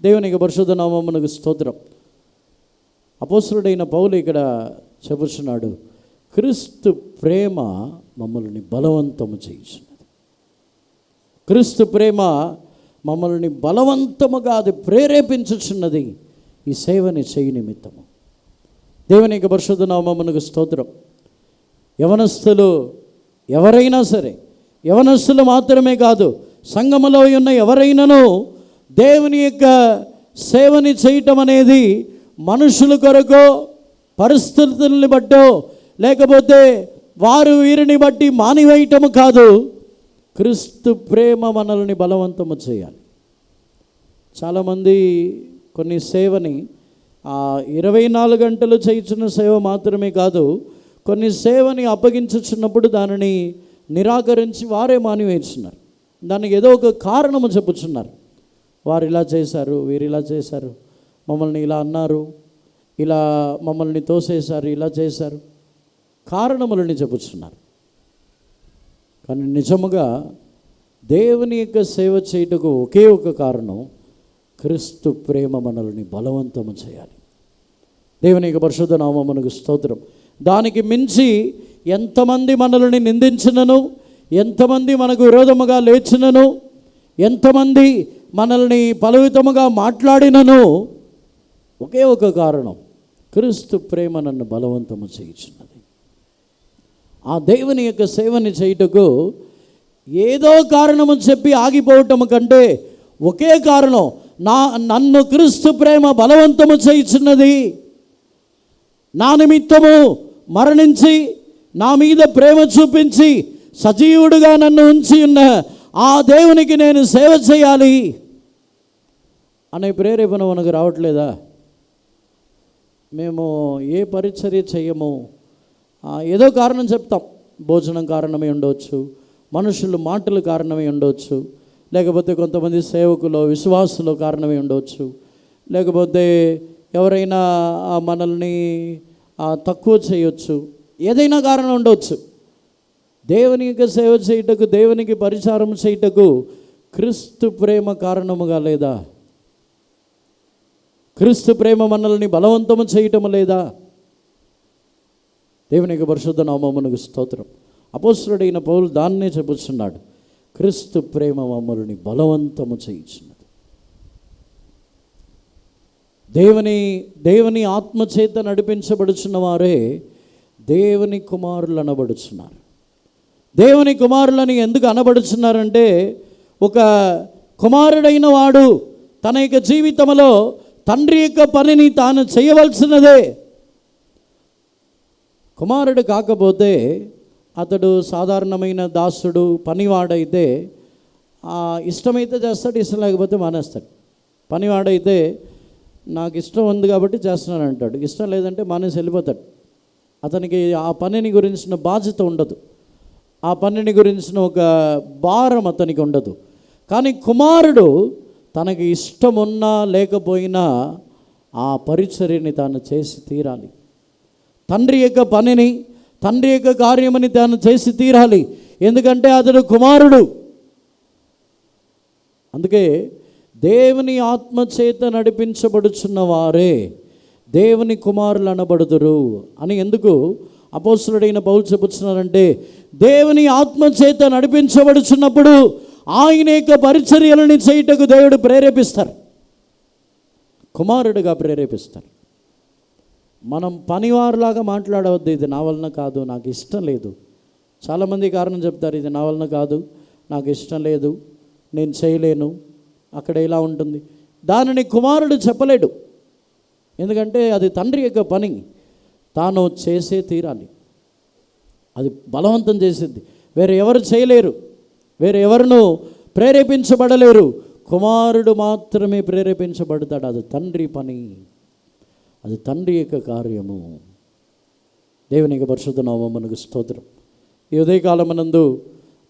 దేవునికి పరిశుద్ధ నామమునకు స్తోత్రం. అపోస్తలుడైన పౌలు ఇక్కడ చెబుతున్నాడు, క్రీస్తు ప్రేమ మమ్మల్ని బలవంతము చేయుచున్నది. క్రీస్తు ప్రేమ మమ్మల్ని బలవంతముగా అది ప్రేరేపించుచున్నది ఈ సేవని చేయి నిమిత్తము. దేవునికి పరిశుద్ధ నామమునకు స్తోత్రం. యవనస్తులు ఎవరైనా సరే, యవనస్తులు మాత్రమే కాదు, సంఘములో ఉన్న ఎవరైనాను దేవుని యొక్క సేవని చేయటం అనేది మనుషుల కొరకో, పరిస్థితుల్ని బట్టో, లేకపోతే వారు వీరిని బట్టి మానివేయటము కాదు. క్రీస్తు ప్రేమ మనల్ని బలవంతము చేయాలి. చాలామంది కొన్ని సేవని 24 గంటలు చేయించిన సేవ మాత్రమే కాదు, కొన్ని సేవని అప్పగించుచున్నప్పుడు దానిని నిరాకరించి వారే మానివేస్తున్నారు. దానికి ఏదో ఒక కారణము చెప్పుచున్నారు. వారు ఇలా చేశారు, వీరు ఇలా చేశారు, మమ్మల్ని ఇలా అన్నారు, ఇలా మమ్మల్ని తోసేశారు, ఇలా చేశారు, కారణములని చెప్పుచున్నారు. కానీ నిజముగా దేవుని యొక్క సేవ చేయుటకు ఒకే ఒక కారణం, క్రీస్తు ప్రేమ మనల్ని బలవంతము చేయాలి. దేవుని యొక్క పరిశుద్ధ నామమునకు స్తోత్రం. దానికి మించి ఎంతమంది మనల్ని నిందించినను, ఎంతమంది మనకు విరోధముగా లేచినను, ఎంతమంది మనల్ని పలవితముగా మాట్లాడినను ఒకే ఒక కారణం, క్రీస్తు ప్రేమ నన్ను బలవంతము చేయుచున్నది. ఆ దేవుని యొక్క సేవని చేయుటకు ఏదో కారణము చెప్పి ఆగిపోవటము కంటే ఒకే కారణం, నన్ను క్రీస్తు ప్రేమ బలవంతము చేయుచున్నది. నా నిమిత్తము మరణించి నా మీద ప్రేమ చూపించి సజీవుడుగా నన్ను ఉంచి ఉన్న ఆ దేవునికి నేను సేవ చేయాలి అనే ప్రేరేపణ మనకు రావట్లేదా? మేము ఏ పరిచర్య చేయము, ఏదో కారణం చెప్తాం. భోజనం కారణమై ఉండవచ్చు, మనుషులు మాటలు కారణమై ఉండవచ్చు, లేకపోతే కొంతమంది సేవకులు విశ్వాసులు కారణమై ఉండవచ్చు, లేకపోతే ఎవరైనా మనల్ని తక్కువ చేయొచ్చు, ఏదైనా కారణం ఉండవచ్చు. దేవుని యొక్క సేవ చేయుటకు, దేవునికి పరిచారం చేయుటకు క్రీస్తు ప్రేమ కారణముగా లేదా? క్రీస్తు ప్రేమ మనల్ని బలవంతము చేయటం లేదా? దేవునికి పరిశుద్ధ నామమునకు స్తోత్రం. అపోస్తలుడైన పౌలు దాన్నే చెబుతున్నాడు, క్రీస్తు ప్రేమ మమ్మల్ని బలవంతము చేయుచున్నది. దేవుని ఆత్మచేత నడిపించబడుచున్న వారే దేవుని కుమారులు అనబడుచున్నారు. దేవుని కుమారులని ఎందుకు అనబడుచున్నారంటే, ఒక కుమారుడైన వాడు తన యొక్క జీవితంలో తండ్రి యొక్క పనిని తాను చేయవలసినదే. కుమారుడు కాకపోతే అతడు సాధారణమైన దాసుడు, పనివాడైతే ఇష్టమైతే చేస్తాడు, ఇష్టం లేకపోతే మానేస్తాడు. పనివాడైతే నాకు ఇష్టం ఉంది కాబట్టి చేస్తున్నాను అంటాడు, ఇష్టం లేదంటే మానేసి వెళ్ళిపోతాడు. అతనికి ఆ పనిని గురించిన బాధ్యత ఉండదు, ఆ పనిని గురించిన ఒక భారం అతనికి ఉండదు. కానీ కుమారుడు తనకి ఇష్టమున్నా లేకపోయినా ఆ పరిచర్యని తాను చేసి తీరాలి. తండ్రి యొక్క పనిని, తండ్రి యొక్క కార్యమని తాను చేసి తీరాలి. ఎందుకంటే అతడు కుమారుడు. అందుకే దేవుని ఆత్మచేత నడిపించబడుచున్న వారే దేవుని కుమారులు అనబడుదురు అని ఎందుకు అపోస్తలుడైన పౌలు చెబుతున్నారంటే, దేవుని ఆత్మచేత నడిపించబడుచున్నప్పుడు ఆయన యొక్క పరిచర్యలని చేయుటకు దేవుడు ప్రేరేపిస్తారు, కుమారుడుగా ప్రేరేపిస్తారు. మనం పనివారులాగా మాట్లాడవద్దు, ఇది నా వలన కాదు, నాకు ఇష్టం లేదు. చాలామంది కారణం చెప్తారు, ఇది నా వలన కాదు, నాకు ఇష్టం లేదు, నేను చేయలేను, అక్కడ ఇలా ఉంటుంది, దానిని కుమారుడు చెప్పలేడు. ఎందుకంటే అది తండ్రి యొక్క పని, తాను చేసే తీరాలి, అది బలవంతం చేసేది. వేరే ఎవరు చేయలేరు, వేరే ఎవరును ప్రేరేపించబడలేరు, కుమారుడు మాత్రమే ప్రేరేపించబడతాడు. అది తండ్రి పని, అది తండ్రి యొక్క కార్యము. దేవునికి పరిశుద్ధ నామమునకు స్తోత్రం. ఈ ఉదయకాలమునందు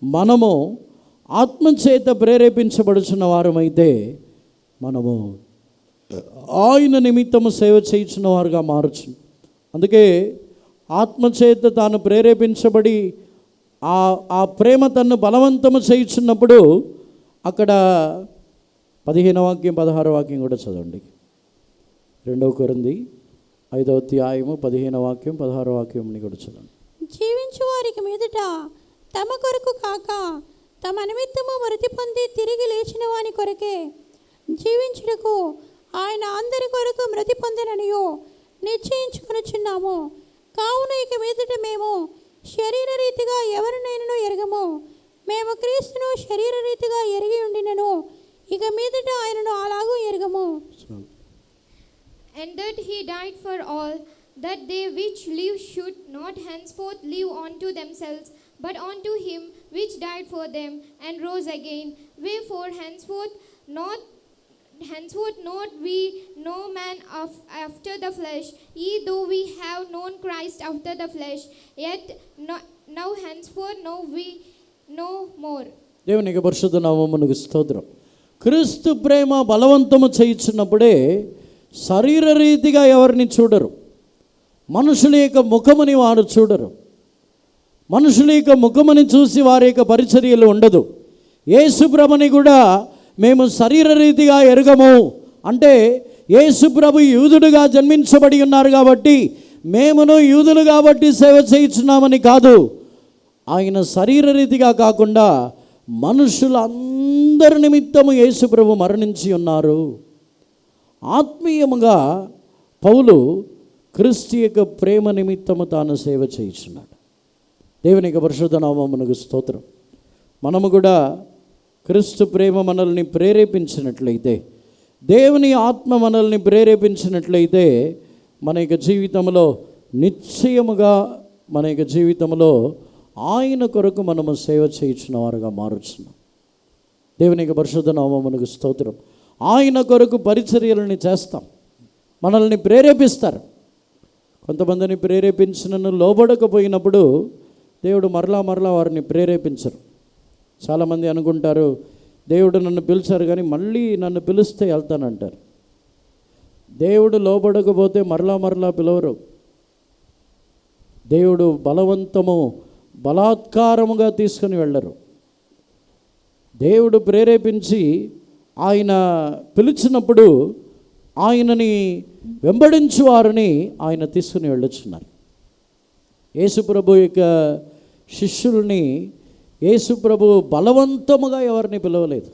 మనము ఆత్మచేత ప్రేరేపించబడుచున్న వారమైతే మనము ఆయన నిమిత్తము సేవ చేయించిన వారుగా మారచ్చు. అందుకే ఆత్మచేత తాను ప్రేరేపించబడి ఆ ప్రేమ తన్ను బలవంతము చేయించున్నప్పుడు అక్కడ 15వ వాక్యం 16వ వాక్యం కూడా చదవండి. 2 కొరింథీ 5వ అధ్యాయము 15వ వాక్యం 16వ వాక్యంని కూడా చదవండి. జీవించు వారికి మీదట తమ కొరకు కాక తమ నిమిత్తము మృతి పొంది తిరిగి లేచిన వాని కొరకే జీవించుటకు ఆయన అందరి కొరకు మృతి పొందిననియో నిశ్చయించుకొనుచున్నాము. కావున ఇక మీదట మేము శరీర రీతిగా ఎవరినైనా ఎరగము. మేము క్రీస్తును శరీర రీతిగా ఎరిగి ఉండినను ఇక మీదట ఆయనను అలాగూ ఎరగము. And that he died for all, that they which live should not henceforth live unto themselves, but unto him which died for them and rose again. Wherefore henceforth not we no man after the flesh, ye though we have known Christ after the flesh, yet now henceforth know we no more. దేవునికి పరిశుద్ధ నామమునకు స్తోత్రం. క్రీస్తు ప్రేమ బలవంతము చేయించున్నప్పుడే శరీర రీతిగా ఎవరిని చూడరు, మనుషుల యొక్క ముఖముని వారు చూడరు, మనుషుల యొక్క ముఖముని చూసి వారి యొక్క పరిచర్యలు ఉండదు. యేసు ప్రభుని కూడా మేము శరీర రీతిగా ఎరుగము అంటే యేసు ప్రభు యూదుడుగా జన్మించబడి ఉన్నారు కాబట్టి మేమును యూదులు కాబట్టి సేవ చేయించున్నామని కాదు. ఆయన శరీర రీతిగా కాకుండా మనుషులందరి నిమిత్తము యేసు ప్రభు మరణించి ఉన్నారు. ఆత్మీయముగా పౌలు క్రీస్తు యొక్క ప్రేమ నిమిత్తము తాను సేవ చేయించున్నాడు. దేవునికి పరిశుద్ధ నామమునకు స్తోత్రం. మనము కూడా క్రీస్తు ప్రేమ మనల్ని ప్రేరేపించినట్లయితే, దేవుని ఆత్మ మనల్ని ప్రేరేపించినట్లయితే మన యొక్క జీవితంలో నిశ్చయముగా మన యొక్క జీవితంలో ఆయన కొరకు మనము సేవ చేయించిన వారుగా మారుచున్నాం. దేవునికి పరిశుద్ధ నామమునకు స్తోత్రం. ఆయన కొరకు పరిచర్యలని చేస్తాం, మనల్ని ప్రేరేపిస్తారు. కొంతమందిని ప్రేరేపించినను లోబడకపోయినప్పుడు దేవుడు మరలా వారిని ప్రేరేపించరు. చాలామంది అనుకుంటారు దేవుడు నన్ను పిలిచారు కానీ మళ్ళీ నన్ను పిలిస్తే వెళ్తానంటారు. దేవుడు లోబడకపోతే మరలా పిలవరు. దేవుడు బలాత్కారముగా తీసుకొని వెళ్ళరు. దేవుడు ప్రేరేపించి ఆయన పిలిచినప్పుడు ఆయనని వెంబడించు వారిని ఆయన తీసుకుని వెళ్ళొచ్చున్నారు. యేసుప్రభు యొక్క శిష్యుల్ని యేసుప్రభు బలవంతముగా ఎవరిని పిలవలేదు.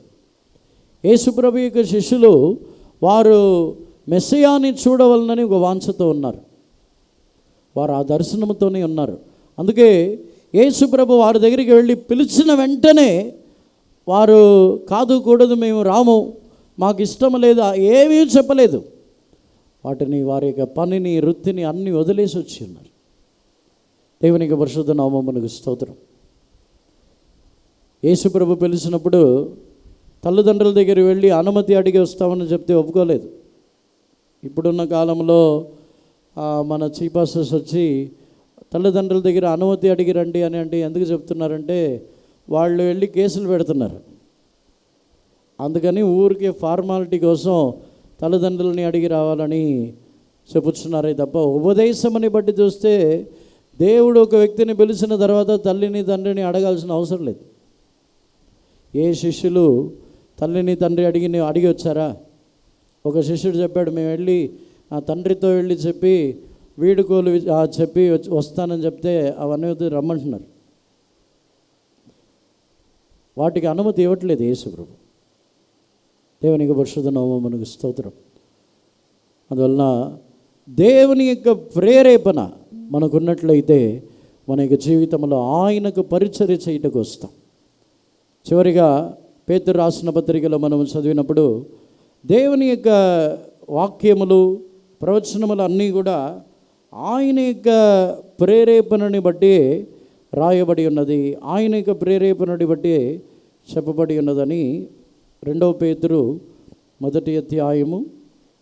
యేసుప్రభు యొక్క శిష్యులు వారు మెస్సయాని చూడవలనని ఒక వాంఛతో ఉన్నారు, వారు ఆ దర్శనంతోనే ఉన్నారు. అందుకే యేసుప్రభు వారి దగ్గరికి వెళ్ళి పిలిచిన వెంటనే వారు కాదు కూడదు మేము రాము, మాకు ఇష్టం లేదు ఏమీ చెప్పలేదు. వాటిని వారి యొక్క పనిని వృత్తిని అన్నీ వదిలేసి వచ్చి ఉన్నారు. దేవునికి పరిశుద్ధ నామమునకు స్తోత్రం. యేసుప్రభు పిలిచినప్పుడు తల్లిదండ్రుల దగ్గర వెళ్ళి అనుమతి అడిగి వస్తామని చెప్తే ఒప్పుకోలేదు. ఇప్పుడున్న కాలంలో మన చీఫ్ పాస్టర్స్ వచ్చి తల్లిదండ్రుల దగ్గర అనుమతి అడిగి రండి అని అంటే ఎందుకు చెప్తున్నారంటే వాళ్ళు వెళ్ళి కేసులు పెడుతున్నారు. అందుకని ఊరికే ఫార్మాలిటీ కోసం తల్లిదండ్రులని అడిగి రావాలని చెప్పుచున్నారే తప్ప ఉపదేశమని బట్టి చూస్తే దేవుడు ఒక వ్యక్తిని పిలిచిన తర్వాత తల్లిని తండ్రిని అడగాల్సిన అవసరం లేదు. ఏ శిష్యులు తల్లిని తండ్రి అడిగి వచ్చారా? ఒక శిష్యుడు చెప్పాడు, మేము వెళ్ళి ఆ తండ్రితో వెళ్ళి చెప్పి వీడుకోలు చెప్పి వస్తానని చెప్తే అవన్నీ రమ్మంటున్నారు. వాటికి అనుమతి ఇవ్వట్లేదు యేసు ప్రభు. దేవునికి పరిశుద్ధ నామమునకు స్తోత్రం. అందువలన దేవుని యొక్క ప్రేరేపణ మనకున్నట్లయితే మన యొక్క జీవితంలో ఆయనకు పరిచర్య చేయటకు వస్తాం. చివరిగా పేతురు రాసిన పత్రికలో మనం చదివినప్పుడు దేవుని యొక్క వాక్యములు, ప్రవచనములు అన్నీ కూడా ఆయన యొక్క ప్రేరేపణని బట్టి రాయబడి ఉన్నది, ఆయన యొక్క ప్రేరేపణని బట్టి చెప్పబడి ఉన్నదని 2 పేతురు 1వ అధ్యాయము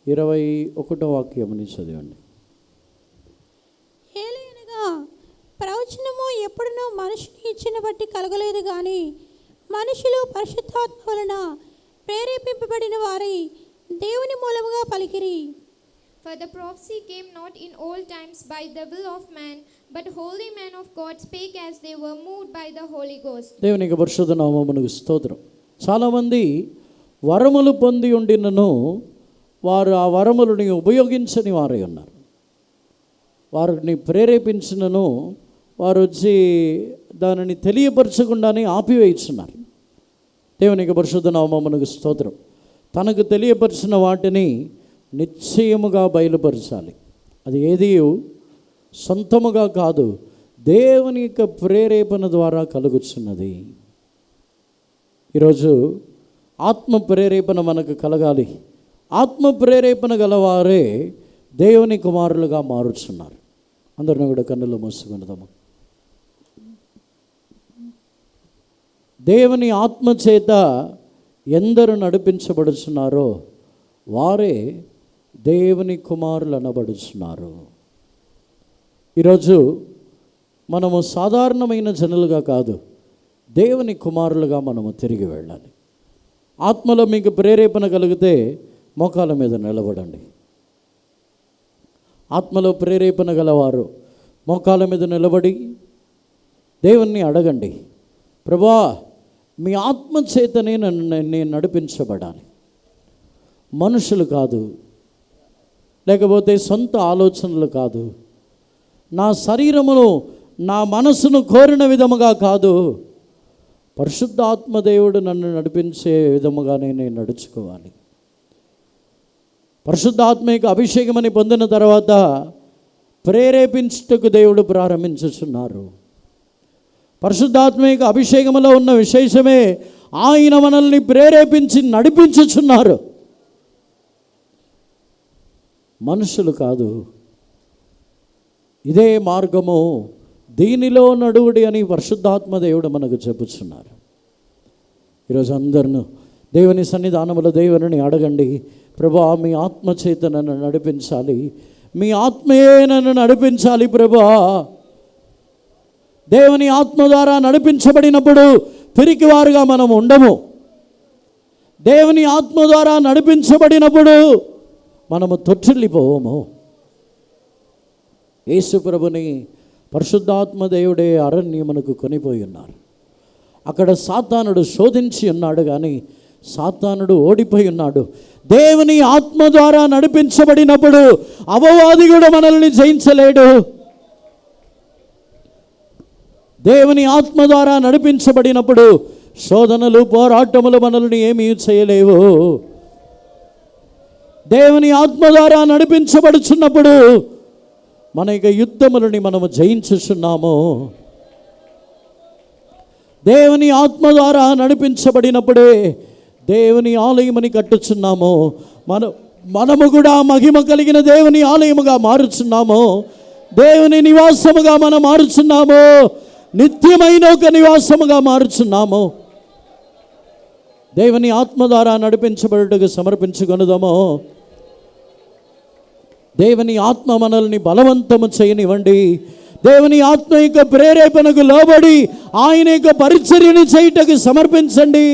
21వ వాక్యముని చదివండి. ఏలయనగా ప్రవచనము ఎప్పుడునో మనుషుని ఇచ్చిన బట్టి కలగలేదు కానీ మనుషులు పరిశుద్ధాత్మ వలన ప్రేరేపింపబడిన వారై దేవుని మూలముగా పలికిరి. For the prophecy came not in old times by the will of man, but holy men of God spake as they were moved by the Holy Ghost. దేవునికి పరిశుద్ధ నామమునకు స్తోత్రం. చాలామంది వరములు పొంది ఉండినను వారు ఆ వరములని ఉపయోగించని వారై ఉన్నారు. వారిని ప్రేరేపించినను వారు వచ్చి దానిని తెలియపరచకుండానే ఆపివేయిస్తున్నారు. దేవునికి పరిశుద్ధ నామమునకు స్తోత్రం. తనకు తెలియపరిచిన వాటిని నిశ్చయముగా బయలుపరచాలి. అది ఏది సొంతముగా కాదు, దేవుని యొక్క ప్రేరేపణ ద్వారా కలుగుతున్నది. ఈరోజు ఆత్మ ప్రేరేపణ మనకు కలగాలి. ఆత్మ ప్రేరేపణ గలవారే దేవుని కుమారులుగా మారుచున్నారు. అందరిని కూడా కన్నులు మూసుకున్నదాము. దేవుని ఆత్మ చేత ఎందరు నడిపించబడుచున్నారో వారే దేవుని కుమారులు అనబడుచున్నారు. ఈరోజు మనము సాధారణమైన జనులుగా కాదు, దేవుని కుమారులుగా మనము తిరిగి వెళ్ళాలి. ఆత్మలో మీకు ప్రేరేపణ కలిగితే మోకాల మీద నిలబడండి. ఆత్మలో ప్రేరేపణ గలవారు మోకాల మీద నిలబడి దేవుణ్ణి అడగండి, ప్రభువా మీ ఆత్మ చేతనే నేను నడిపించబడాలి. మనుషులు కాదు, లేకపోతే సొంత ఆలోచనలు కాదు, నా శరీరమును నా మనసును కోరిన విధముగా కాదు, పరిశుద్ధాత్మ దేవుడు నన్ను నడిపించే విధముగానే నేను నడుచుకోవాలి. పరిశుద్ధాత్మకు అభిషేకమని పొందిన తర్వాత ప్రేరేపించుటకు దేవుడు ప్రారంభించుచున్నారు. పరిశుద్ధాత్మకు అభిషేకములో ఉన్న విశేషమే ఆయన మనల్ని ప్రేరేపించి నడిపించుచున్నారు. మనుషులు కాదు. ఇదే మార్గము, దీనిలో నడువుడి అని పరిశుద్ధాత్మ దేవుడు మనకు చెప్పుచున్నారు. ఈరోజు అందరిను దేవుని సన్నిధానములో దేవుని అడగండి, ప్రభువా మీ ఆత్మ చేత నన్ను నడిపించాలి, మీ ఆత్మయే నన్ను నడిపించాలి ప్రభువా. దేవుని ఆత్మ ద్వారా నడిపించబడినప్పుడు పిరికివారుగా మనం ఉండము. దేవుని ఆత్మ ద్వారా నడిపించబడినప్పుడు మనము తొట్టిల్లిపోవము. యేసు ప్రభుని పరిశుద్ధాత్మ దేవుడే అరణ్యమునకు కొనిపోయి ఉన్నారు. అక్కడ సాతానుడు శోధించి ఉన్నాడు, కానీ సాతానుడు ఓడిపోయి ఉన్నాడు. దేవుని ఆత్మ ద్వారా నడిపించబడినప్పుడు అపవాది కూడా మనల్ని జయించలేడు. దేవుని ఆత్మ ద్వారా నడిపించబడినప్పుడు శోధనలు, పోరాటములు మనల్ని ఏమీ చేయలేవు. దేవుని ఆత్మ ద్వారా నడిపించబడుచున్నప్పుడు మన యొక్క యుద్ధములని మనము జయించుచున్నాము. దేవుని ఆత్మ ద్వారా నడిపించబడినప్పుడే దేవుని ఆలయమని కట్టుచున్నాము. మనము కూడా మహిమ కలిగిన దేవుని ఆలయముగా మారుచున్నాము. దేవుని నివాసముగా మనం మారుచున్నాము. నిత్యమైన ఒక నివాసముగా మారుచున్నాము. దేవుని ఆత్మ ద్వారా నడిపించబడుటకు సమర్పించుకొనుదాము. దేవుని ఆత్మ మనల్ని బలవంతము చేయనివ్వండి. దేవుని ఆత్మ యొక్క ప్రేరేపణకు లోబడి ఆయన యొక్క పరిచర్యను చేయుటకు సమర్పించండి.